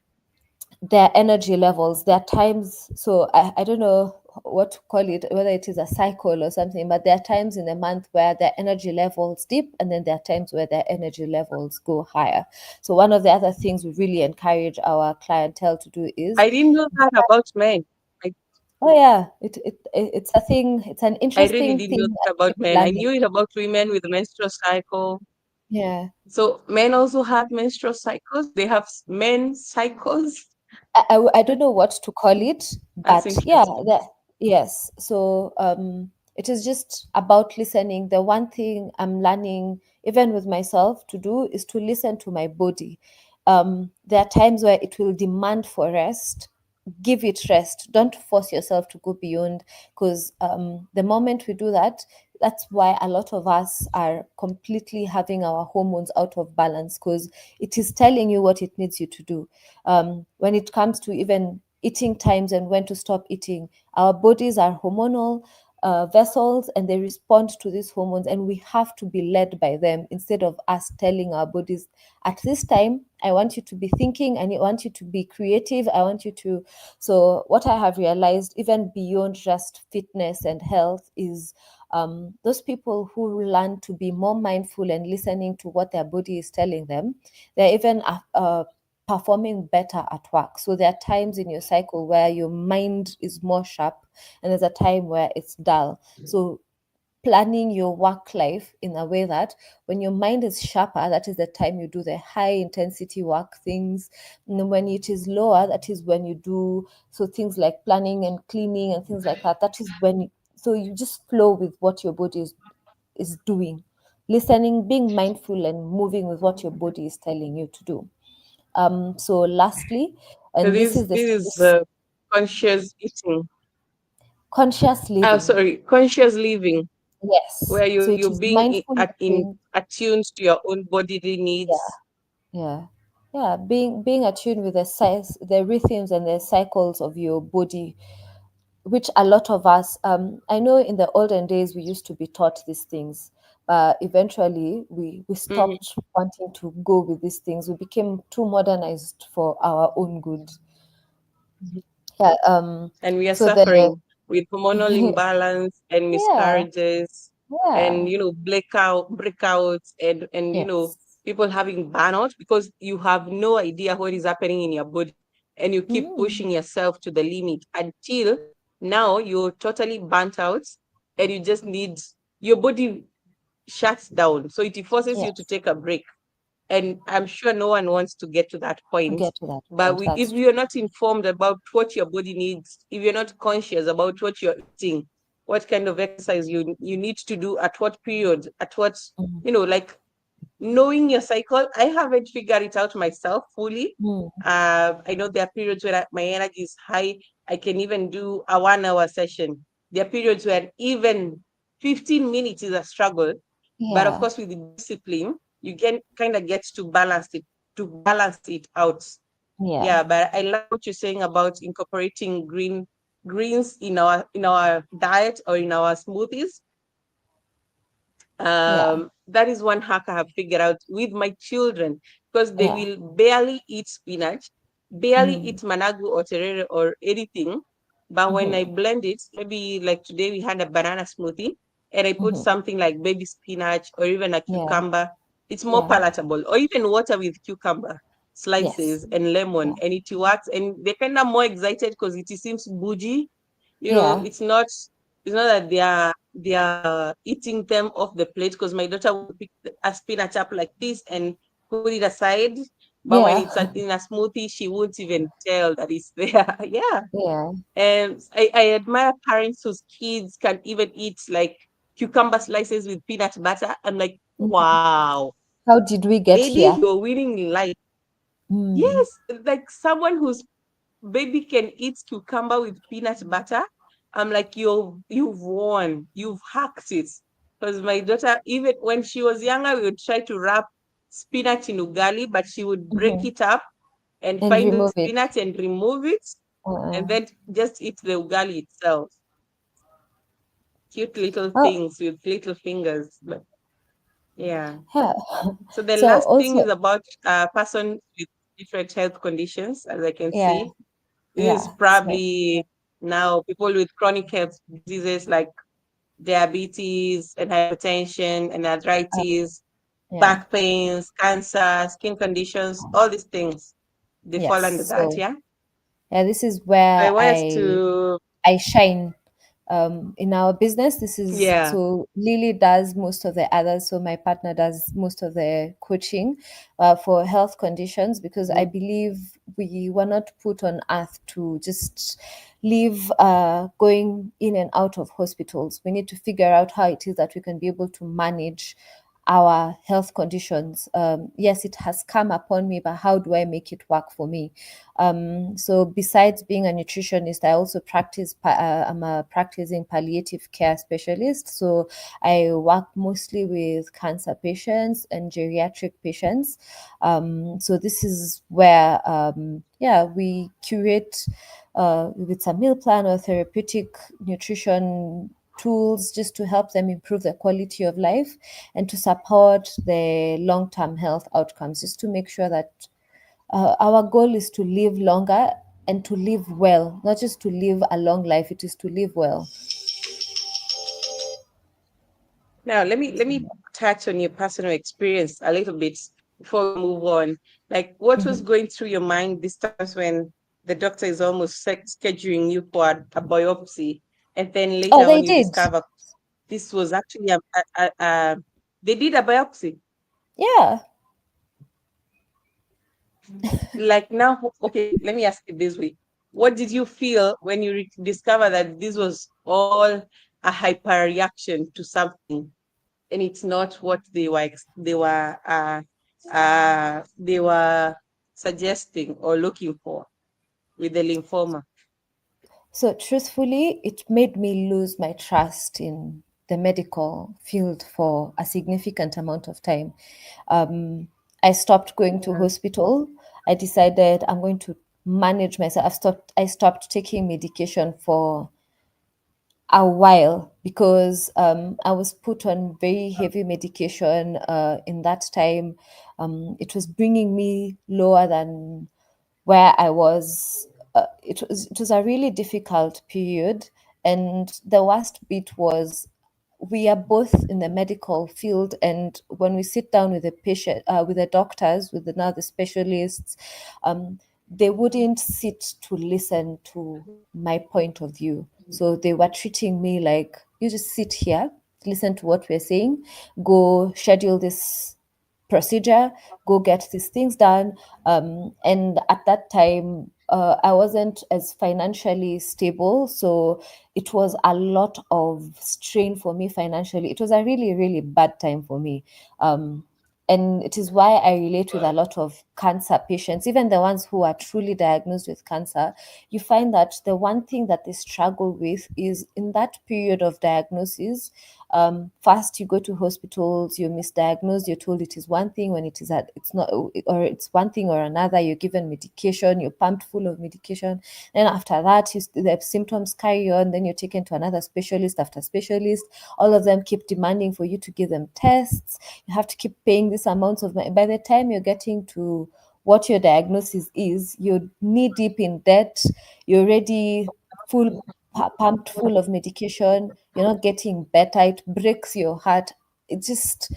their energy levels. There are times, so I don't know what to call it, whether it is a cycle or something, but there are times in a month where their energy levels dip, and then there are times where their energy levels go higher. So one of the other things we really encourage our clientele to do is, I didn't know that about men. I, oh yeah, it's a thing, it's an I really interesting didn't know thing that that about people men. I learn. knew it about women with the menstrual cycle. Yeah. So men also have menstrual cycles. They have men's cycles. I don't know what to call it, That's but yeah, interesting. yes. So it is just about listening. The one thing I'm learning, even with myself, to do is to listen to my body. There are times where it will demand for rest. Give it rest. Don't force yourself to go beyond, because the moment we do that, that's why a lot of us are completely having our hormones out of balance, because it is telling you what it needs you to do. When it comes to even eating times and when to stop eating, our bodies are hormonal. vessels, and they respond to these hormones, and we have to be led by them instead of us telling our bodies, at this time I want you to be thinking, I want you to be creative, I want you to. So what I have realized, even beyond just fitness and health, is those people who learn to be more mindful and listening to what their body is telling them, they're even performing better at work. So there are times in your cycle where your mind is more sharp, and there's a time where it's dull. So planning your work life in a way that when your mind is sharper, that is the time you do the high intensity work things. And when it is lower, that is when you do so things like planning and cleaning and things like that. That is when so you just flow with what your body is doing, listening, being mindful, and moving with what your body is telling you to do. So lastly, So and this is this is this conscious eating. conscious Oh, living. sorry, conscious living, Yes. where So it you're is being mindful living. attuned to your own bodily Yeah. needs. Yeah. Yeah. Being attuned with the size, the rhythms and the cycles of your body, which a lot of us, I know in the olden days we used to be taught these things, but eventually we Mhm. stopped wanting to go with these things. We became too modernized for our own good. Yeah. And we are So the suffering with hormonal imbalance and yeah, miscarriages yeah, and breakouts and yes. people having burnout because you have no idea what is happening in your body and you keep Mm, pushing yourself to the limit until now you're totally burnt out and you just need your body shuts down, so it forces you to yes. take a break. And I'm sure no one wants to get to that point. Get to that But point. That's if true. you're not informed about what your body needs, if you're not conscious about what you're eating, what kind of exercise you need to do at what period, at what, Mm, like knowing your cycle. I haven't figured it out myself fully. mm, I know there are periods where my energy is high. I can even do a 1 hour session. There are periods where even 15 minutes is a struggle. But of yeah, course, with the discipline, you can kind of get to balance it out. yeah, Yeah, but I love what you're saying about incorporating greens in our diet or in our smoothies. yeah, That is one hack I have figured out with my children because they yeah. will barely eat spinach, barely Mm, eat managu or terere or anything. But when I mm-hmm, blend it, maybe like today we had a banana smoothie and I put mm-hmm. something like baby spinach or even a Yeah, cucumber, it's more yeah, palatable. Or even water with cucumber yes, slices and lemon, yeah, and it works. And they're kind of more excited because it seems bougie. yeah, It's not that they are eating them off the plate because my daughter will pick a spinach up like this and put it aside. But when yeah, it's in a smoothie, she won't even tell that it's there. Yeah. yeah. And I admire parents whose kids can even eat like cucumber slices with peanut butter. I'm like, Mhm. wow, How did we get lady, here? you're winning in life. Mm, Yes, like someone who's baby can eat cucumber with peanut butter. I'm like, you've won. You've hacked it. Because my daughter, even when she was younger, we would try to wrap spinach in ugali, but she would break mm-hmm. it up and And find the remove it. spinach and remove it and Uh, then just eat the ugali itself. Cute little oh, things with little fingers. But yeah. yeah. So the So last thing also, is about a person with different health conditions, as I can yeah, see. This is yeah. So, probably now people with chronic health diseases like diabetes and hypertension and arthritis, yeah, back pains, cancer, skin conditions, all these things, they fall under yes. that, So, yeah? yeah, this is So I where want us to, I shine in our business. This is yeah. so Lily does most of the others, so my partner does most of the coaching for health conditions, because I Mhm. believe we were not put on earth to just live going in and out of hospitals. We need to figure out how it is that we can be able to manage our health conditions. Yes, it has come upon me, but how do I make it work for me? So besides being a nutritionist, I also I'm a practicing palliative care specialist. So I work mostly with cancer patients and geriatric patients. So this is where, yeah, we curate with a meal plan or therapeutic nutrition tools just to help them improve the quality of life and to support the long-term health outcomes, just to make sure that our goal is to live longer and to live well, not just to live a long life, it is to live well. Now, let me touch on your personal experience a little bit before we move on. Like, what was Mhm. going through your mind this times when the doctor is almost scheduling you for a biopsy, and then Oh, later they on you did. discover this was actually they did a biopsy. Yeah. Like now, okay, let me ask it this way: what did you feel when you discover that this was all a hyperreaction to something, and it's not what they were suggesting or looking for with the lymphoma? So, truthfully, it made me lose my trust in the medical field for a significant amount of time. Um, I stopped going to Yeah. hospital. I decided I'm going to manage myself. I stopped taking medication for a while because I was put on very heavy medication in that time. It was bringing me lower than where I was. It was a really difficult period, and the worst bit was we are both in the medical field, and when we sit down with the patient, with the doctors, with the specialists, um, they wouldn't sit to listen to my point of view. So they were treating me like, you just sit here, listen to what we're saying, go schedule this procedure, go get these things done. And at that time, I wasn't as financially stable. So it was a lot of strain for me financially. It was a really, really bad time for me. Um, and it is why I relate with a lot of cancer patients, even the ones who are truly diagnosed with cancer. You find that the one thing that they struggle with is in that period of diagnosis. First, you go to hospitals, you're misdiagnosed, you're told it is one thing when it is that it's not, or it's one thing or another. You're given medication, you're pumped full of medication. Then after that, the symptoms carry on. Then you're taken to another specialist after specialist. All of them keep demanding for you to give them tests. You have to keep paying these amounts of money. By the time you're getting to what your diagnosis is, you're knee deep in debt. You're already full pumped full of medication. You're not getting better. It breaks your heart. It just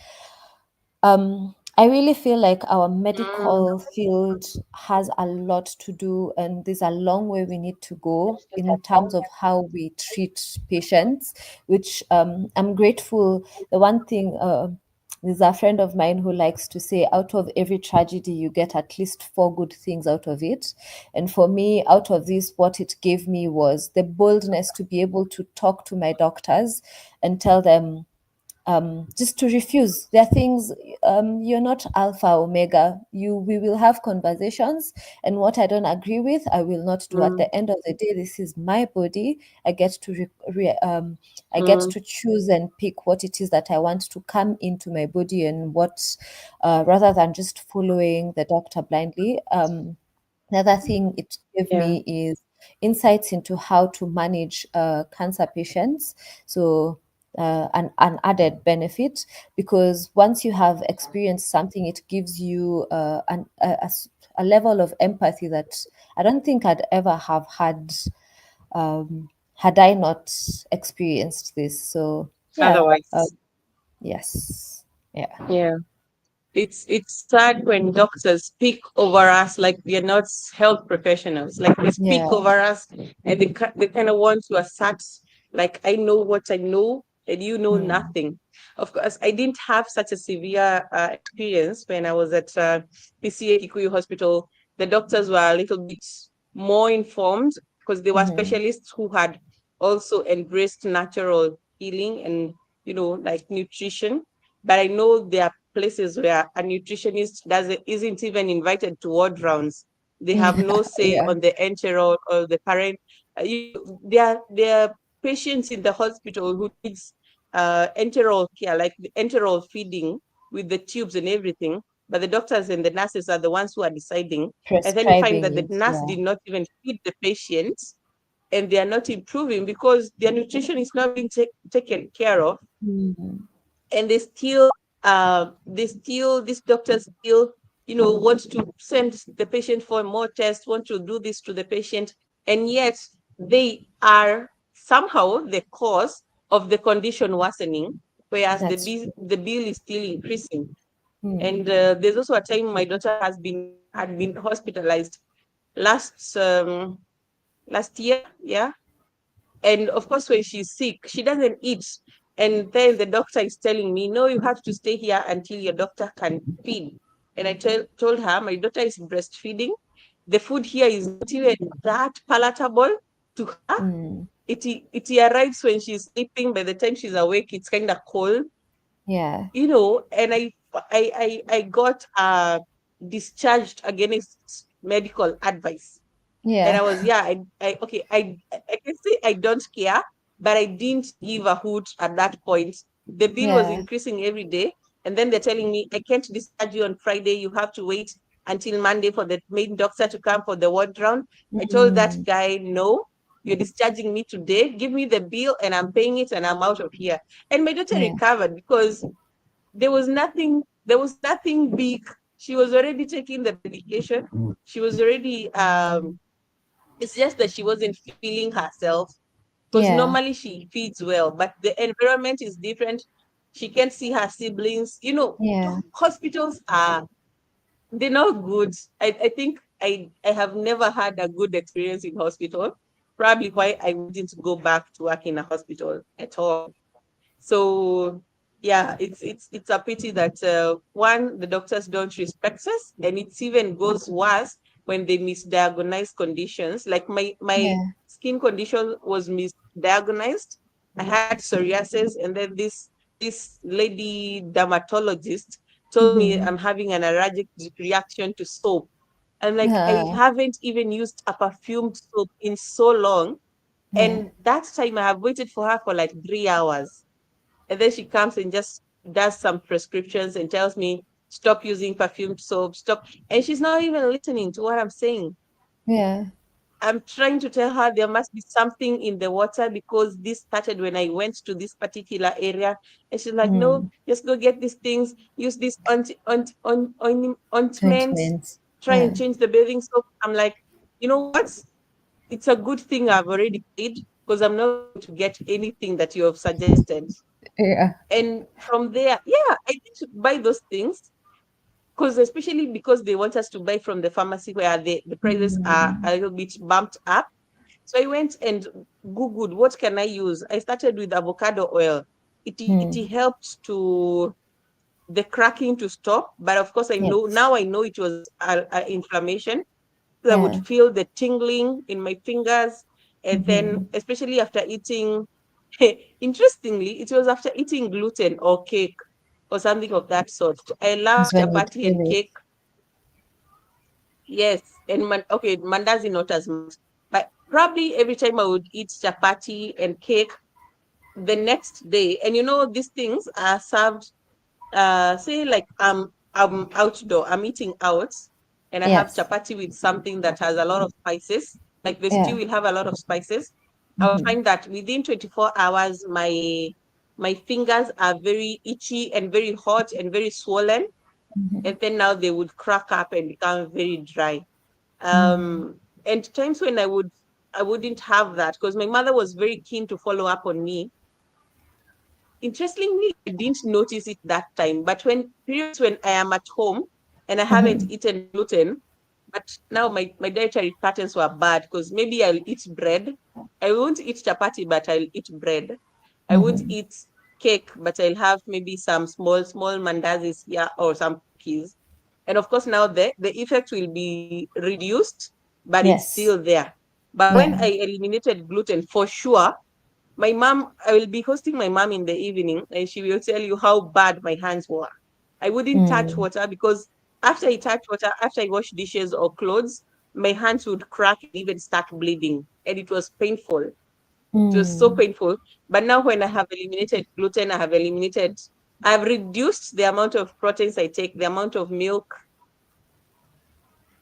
I really feel like our Mm. medical field has a lot to do, and there's a long way we need to go in terms of how we treat patients, which I'm grateful. The one thing, there's a friend of mine who likes to say, out of every tragedy, you get at least four good things out of it. And for me, out of this, what it gave me was the boldness to be able to talk to my doctors and tell them just to refuse. There are things, you're not alpha omega. We will have conversations, and what I don't agree with, I will not do. At Mm. the end of the day, this is my body. I get to I get Mm. to choose and pick what it is that I want to come into my body, and what rather than just following the doctor blindly. Another thing it gave Yeah. me is insights into how to manage cancer patients. So, an added benefit, because once you have experienced something, it gives you a level of empathy that I don't think I'd ever have had had I not experienced this. So, yeah, Otherwise, yes, yeah, yeah. It's sad when doctors speak over us like we are not health professionals. Like they yeah, speak over us, and they kind of want to assert, like, I know what I know and you know mm, nothing. Of course, I didn't have such a severe experience when I was at PCA Kikuyu Hospital. The doctors were a little bit more informed because they were mm, specialists who had also embraced natural healing and, like nutrition. But I know there are places where a nutritionist isn't even invited to ward rounds. They have no say yeah, on the enteral or the parent. There are patients in the hospital who needs enteral care, like the enteral feeding with the tubes and everything. But the doctors and the nurses are the ones who are deciding. And then you find prescribing that the it, nurse yeah, did not even feed the patient, and they are not improving because their nutrition is not being taken care of, Mm. and these doctors still, want to send the patient for more tests, want to do this to the patient, and yet they are somehow the cause of the condition worsening, whereas the That's bill, true. the bill is still increasing. Mm. And there's also a time my daughter had been hospitalized last last year, yeah. And of course, when she's sick, she doesn't eat. And then the doctor is telling me, no, you have to stay here until your doctor can feed. And I told her, my daughter is breastfeeding. The food here is not even that palatable to her. Mm. It arrives when she's sleeping. By the time she's awake, it's kind of cold, Yeah. and I got discharged against medical advice. And I Yeah. was, yeah, I can say I don't care, but I didn't give a hoot at that point. The bill was Yeah. increasing every day. And then they're telling me, I can't discharge you on Friday. You have to wait until Monday for the main doctor to come for the ward round. I told that Mm. guy, no, you're discharging me today. Give me the bill and I'm paying it and I'm out of here. And my daughter Yeah. recovered because there was nothing big. She was already taking the medication. She was already it's just that she wasn't feeling herself, because Yeah. normally she feeds well, but the environment is different. She can't see her siblings. Yeah. Hospitals they're not good. I think I have never had a good experience in hospital. Probably why I wouldn't go back to work in a hospital at all. So yeah, it's a pity that one, the doctors don't respect us, and it even goes worse when they misdiagnose conditions. Like my Yeah. skin condition was misdiagnosed. I had psoriasis, and then this lady dermatologist told me Mm-hmm. I'm having an allergic reaction to soap. And like, I Uh, haven't even used a perfumed soap in so long. yeah. And that time I have waited for her for like 3 hours, and then she comes and just does some prescriptions and tells me, stop using perfumed soap, stop. And she's not even listening to what I'm saying. Yeah. I'm trying to tell her there must be something in the water because this started when I went to this particular area. And she's like, no, Mm. just go get these things, use this ointment, Ointments. try and Yeah. change the bathing soap. I'm like, you know what? It's a good thing I've already paid, because I'm not going to get anything that you have suggested. Yeah. And from there, yeah, I did buy those things, because especially because they want us to buy from the pharmacy where the prices are Mm. a little bit bumped up. So I went and Googled, what can I use? I started with avocado oil. It Mm. helped to the cracking to stop. But of course, Yes. I know it was inflammation. I would Yeah. feel the tingling in my fingers. And then, Mm-hmm. especially after eating, interestingly, it was after eating gluten or cake or something of that sort. I love That's when you'd chapati feel and it. cake. Yes. And okay, mandazi not as much. But probably every time I would eat chapati and cake the next day, and these things are served, say like I'm outdoor, I'm eating out, and I have Yes. chapati with something that has a lot of spices, like the stew Yeah. will have a lot of spices. I'll Mm-hmm. find that within 24 hours my fingers are very itchy and very hot and very swollen, Mm-hmm. and then now they would crack up and become very dry. Mm. And times when I wouldn't have that, because my mother was very keen to follow up on me. Interestingly, I didn't notice it that time, but when periods when I am at home and I haven't Mm-hmm. eaten gluten, but now my dietary patterns were bad, because maybe I'll eat bread. I won't eat chapati, but I'll eat bread. I won't Mm-hmm. eat cake, but I'll have maybe some small mandazis here or some cookies. And of course, now the effect will be reduced, but it's still Yes. there. But when Yeah. I eliminated gluten, for sure, I will be hosting my mom in the evening, and she will tell you how bad my hands were. I wouldn't touch Mm. water, because after I wash dishes or clothes, my hands would crack and even start bleeding. And it was painful. It was so Mm. painful. But now when I have eliminated gluten, I've reduced the amount of proteins I take, the amount of milk,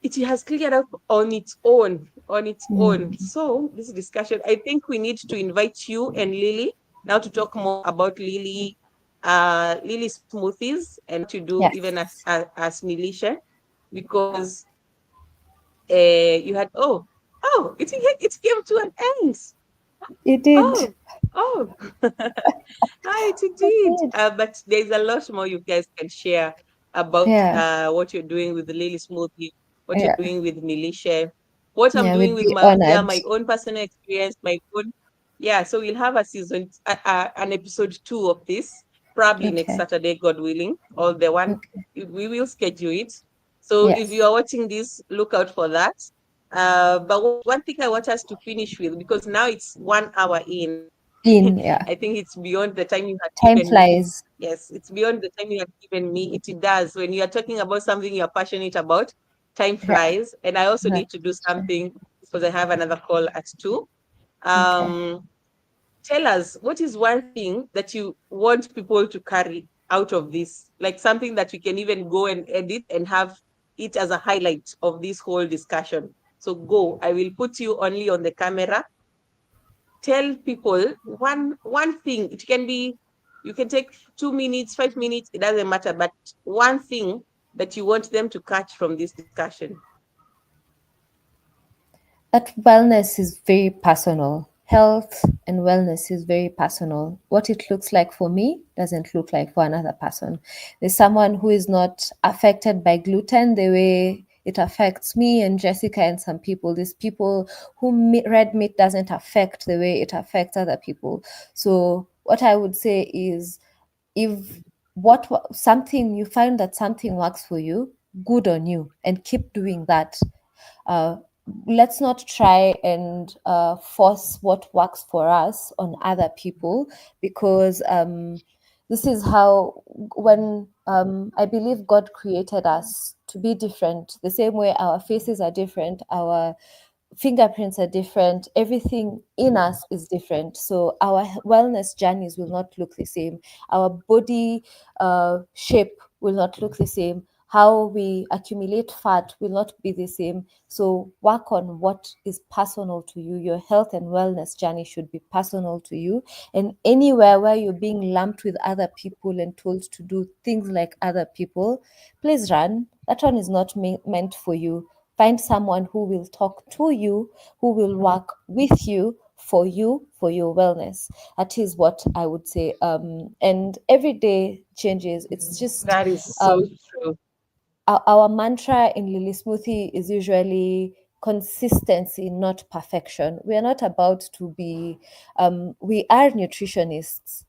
it has cleared up on its own, on its own. Mm. So this discussion, I think we need to invite you and Lily now to talk more about Lily smoothies and what you do even Yes, as Nilishe, because you had it came to an end. it did. Oh, oh, right, it It did. did. But there's a lot more you guys can share about Yeah, what you're doing with the Lily Smoothie, what you're yeah, doing with Nilishe, what I'm yeah. doing We'd with be Malkia, honored. my own personal experience, my own. Yeah, so we'll have an episode 2 of this, probably next Okay, Saturday, God willing, or the one okay. we will schedule it. So if you Yes. are watching this, look out for that. But one thing I want us to finish with, because now it's 1 hour in, In, yeah. I think it's beyond the time you had Time given me. flies. Yes, it's beyond the time you had given me. It does. When you are talking about something you're passionate about, time Yeah, flies. And I also need to do that's true. something because I have another call at 2. Okay. Um, Tell us, what is one thing that you want people to carry out of this? Like something that we can even go and edit and have it as a highlight of this whole discussion. So go. I will put you only on the camera. Tell people one thing. It can be, you can take 2 minutes, 5 minutes, it doesn't matter, but one thing that you want them to catch from this discussion. That wellness is very personal. Health and wellness is very personal. What it looks like for me doesn't look like for another person. There's someone who is not affected by gluten the way it affects me and Jessica and some people. There's people who red meat doesn't affect the way it affects other people. So what I would say is, if something you find that something works for you, good on you, and keep doing that. uh, let's not try and force what works for us on other people, because this is how, when I believe God created us to be different, the same way our faces are different, our fingerprints are different, everything in us is different, so our wellness journeys will not look the same, our body shape will not look the same, how we accumulate fat will not be the same. So work on what is personal to you. Your health and wellness journey should be personal to you, and anywhere where you're being lumped with other people and told to do things like other people, please run. That one is not meant for you. Find someone who will talk to you, who will work with you, for your wellness. That is what I would say. And every day changes. It's just That is so true. our mantra in Lily Smoothie is usually consistency, not perfection. We are not about to be, we are nutritionists,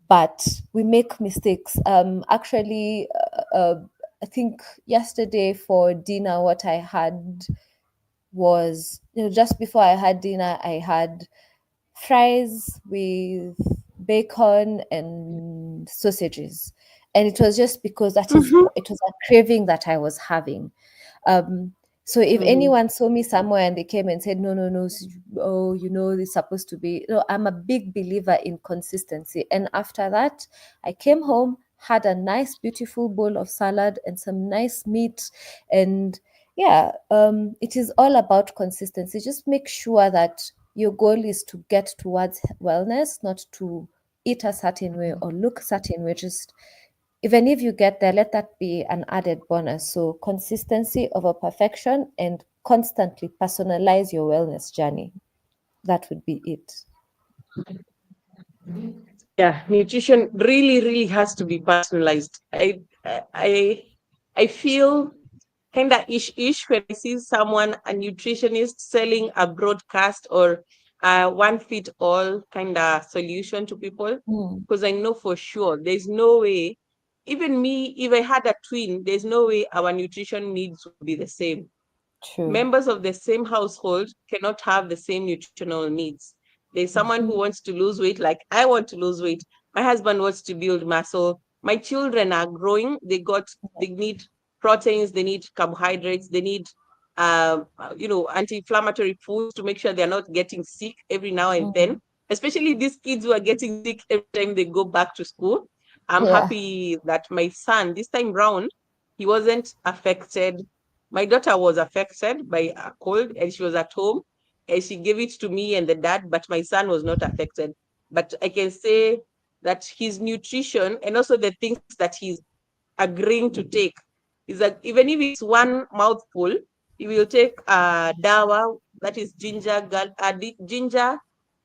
but we make mistakes. Actually, I think yesterday for dinner, what I had was, just before I had dinner, I had fries with bacon and sausages. And it was just because Mm-hmm. it was a craving that I was having. Um, so if Mm-hmm. anyone saw me somewhere and they came and said, no, no, no, oh, it's supposed to be, I'm a big believer in consistency. And after that, I came home, had a nice, beautiful bowl of salad and some nice meat. And yeah, it is all about consistency. Just make sure that your goal is to get towards wellness, not to eat a certain way or look a certain way. Just, even if you get there, let that be an added bonus. So consistency over perfection, and constantly personalize your wellness journey. That would be it. Yeah, nutrition really, really has to be personalized. I feel kind of ish when I see someone, a nutritionist, selling a broadcast or a one fit all kind of solution to people, Mm, because I know for sure there's no way, even me, if I had a twin, there's no way our nutrition needs would be the same. true. Members of the same household cannot have the same nutritional needs. There's someone who Mhm. wants to lose weight, like I want to lose weight. My husband wants to build muscle. My children are growing. They need proteins, they need carbohydrates, they need anti-inflammatory foods to make sure they're not getting sick every now and then. Mm, Especially these kids who are getting sick every time they go back to school. I'm yeah. happy that my son, this time round, he wasn't affected My daughter was affected by a cold and she was at home and she gave it to me and the dad, but my son was not affected. But I can say that his nutrition and also the things that he's agreeing to take is that even if it's one mouthful, he will take dawa, that is ginger,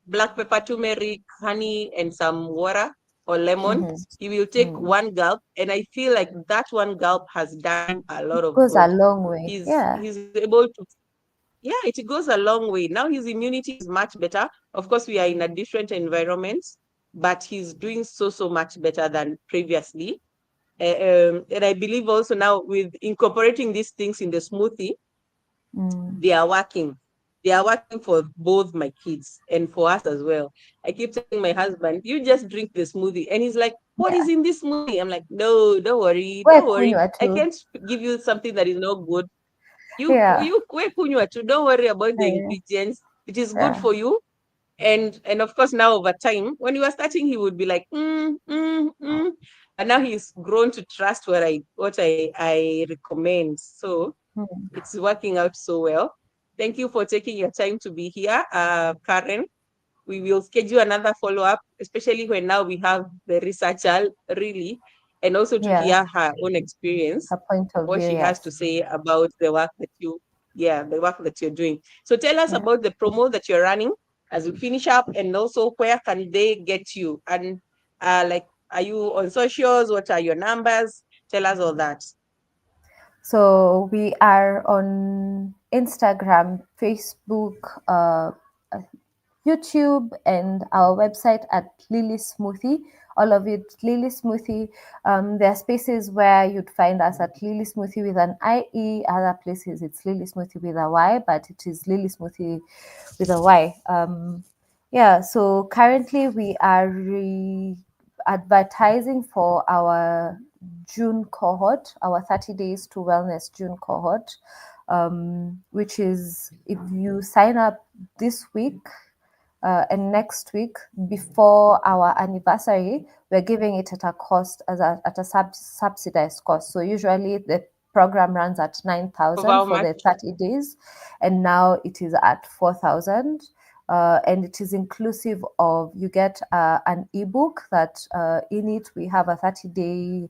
black pepper, turmeric, honey, and some water or lemon. Mm-hmm. He will take Mm. one gulp, and I feel like that one gulp has done a lot of Goes a good. long way. Yeah. He's able to, yeah, it goes a long way. Now his immunity is much better. Of course, we are in a different environment, but he's doing so much better than previously. And I believe also now with incorporating these things in the smoothie, Mm. they are working. They are working for both my kids and for us as well. I keep telling my husband, you just drink the smoothie. And he's like, what Yeah. is in this smoothie? I'm like, no, don't worry, We don't worry. kunywa I too. can't give you something that is not good. Yeah. We kunywa too. Don't worry about the Yeah. ingredients. It is good Yeah. for you. And of course now over time, when we were starting, he would be like, and now he's grown to trust what I recommend. So Mm. it's working out so well. Thank you for taking your time to be here, Karen. We will schedule another follow-up, especially when now we have the researcher really, and also to Yeah. hear her own experience, Her point of what view, she has to yes. say about the work that you're doing. So tell us Yeah. about the promo that you're running as we finish up, and also where can they get you? And like, are you on socials? What are your numbers? Tell us all that. So we are on Instagram, Facebook, YouTube, and our website at Lily Smoothie. All of it, Lily Smoothie. There are spaces where you'd find us at Lily Smoothie with an IE. Other places it's Lily Smoothie with a Y, but it is Lily Smoothie with a Y. Yeah. So currently we are advertising for our June cohort, our 30 days to wellness June cohort, which is if you sign up this week and next week before our anniversary, we're giving it at a cost at a subsidized cost. So usually the program runs at Of 9,000 how for much? the 30 days, and now it is at 4,000. And it is inclusive of you get an ebook that in it we have a 30-day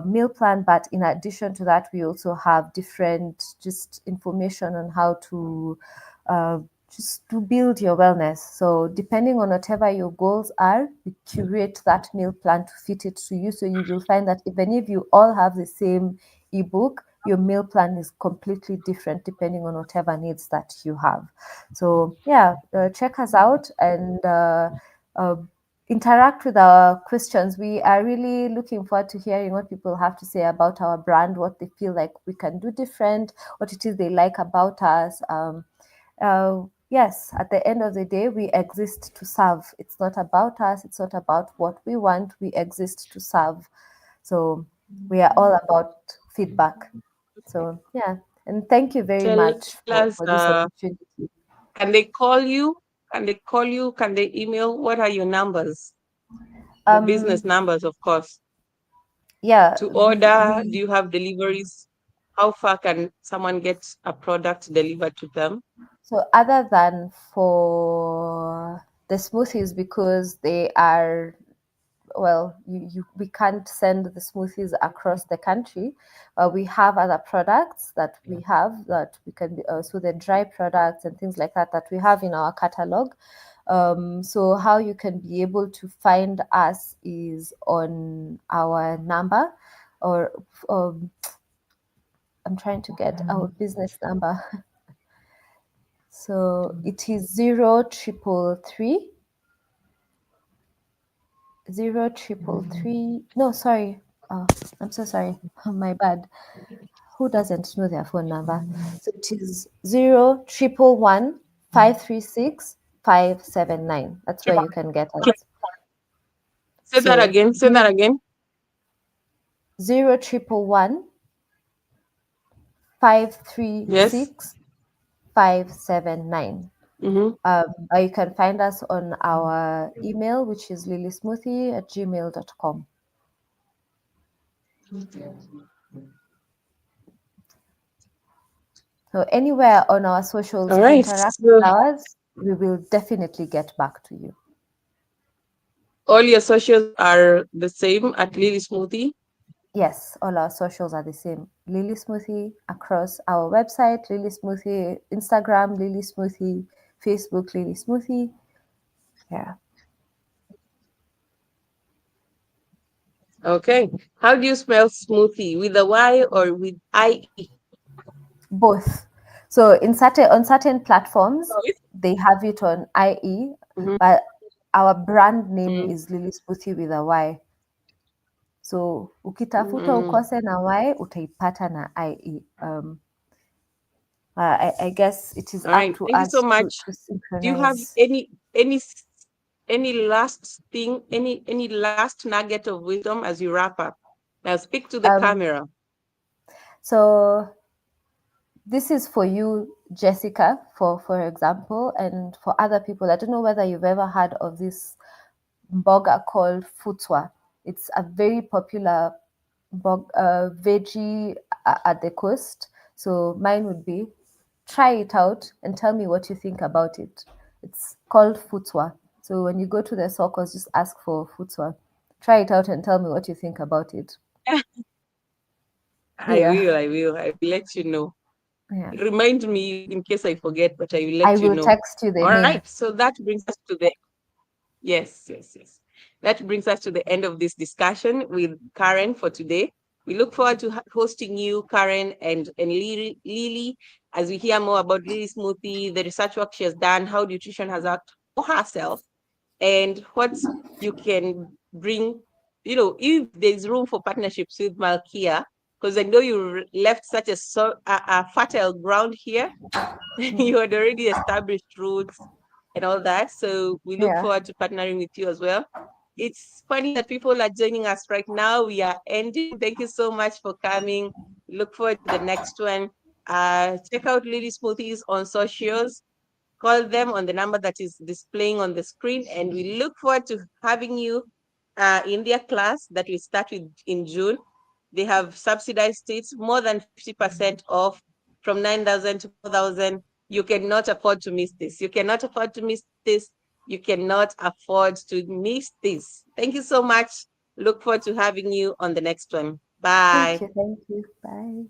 meal plan, but in addition to that we also have different just information on how to uh, just to build your wellness. So depending on whatever your goals are, we curate that meal plan to fit it to you. So you will find that even if you all have the same ebook, your meal plan is completely different depending on whatever needs that you have. So yeah, check us out and uh, interact with our questions. We are really looking forward to hearing what people have to say about our brand, what they feel like we can do different, what it is they like about us. Yes, at the end of the day, we exist to serve. It's not about us, it's not about what we want. We exist to serve. So we are all about feedback. So, yeah. And thank you very Tell, much tell us, for this opportunity. can they call you? Can they call you? Can they email? What are your numbers? The business Um, numbers, of course. yeah, To we, order, do we you have deliveries? How far can someone get a product delivered to them? so other than for the smoothies, because they are we can't send the smoothies across the country. We have other products that we have that we can so the dry products and things like that that we have in our catalog. So how you can be able to find us is on our number, or um, I'm trying to get our business number. So it is 0333 0333. No, sorry. Oh, I'm so sorry. My bad. Who doesn't know their phone number? So it is 0111 536 579. That's where you can get us. Say that So again. Say that again. 0111 five three Yes. six 579. Mm-hmm. Or you can find us on our email, which is lilysmoothie@gmail.com. So anywhere on our All socials, if you right. interact So with ours, we will definitely get back to you. all your socials are the same at Lily Smoothie. Yes, all our socials are the same. Lily Smoothie across our website, Lily Smoothie, Instagram, Lily Smoothie, Facebook, Lily Smoothie. Yeah, Okay. How do you spell smoothie? With a Y or with IE? both. So in certain on certain platforms, Both. they have it on IE, Mhm. but our brand name Mm, is Lily Smoothie with a Y. So ukitafuta mm. ukose na Y utaipata na IE. I guess it is All up right. to Thank you so us much. to Do you have synchronize. any last thing, any last nugget of wisdom as you wrap up? Now speak to the Um, camera. so this is for you, Jessica, for example, and for other people. I don't know whether you've ever heard of this burger called futwa. It's a very popular veggie at the coast. So mine would be try it out and tell me what you think about it. It's called futwa. So when you go to the sokos, just ask for futwa. Try it out and tell me what you think about it. I Yeah, will, I will. I will let you know. yeah. Remind me in case I forget, but I will I let you will know. text you the All right. name. So that brings us to the yes, yes, yes. That brings us to the end of this discussion with Karen for today. We look forward to hosting you, Karen, and Lily, as we hear more about Lily Smoothie, the research work she has done, how nutrition has helped for herself, and what you can bring. If there's room for partnerships with Malkia, because I know you left such a fertile ground here. You Mhm. had already established roots and all that. So we look Yeah. forward to partnering with you as well. It's funny that people are joining us right now. We are ending. Thank you so much for coming. Look forward to the next one. Check out Lily Smoothies on socials. Call them on the number that is displaying on the screen, and we look forward to having you in their class that we start with in June. They have subsidized seats, more than 50% off, from 9,000 to 4,000. You cannot afford to miss this. You cannot afford to miss this. You cannot afford to miss this. Thank you so much. Look forward to having you on the next one. Thank Bye. you. Thank you. Bye.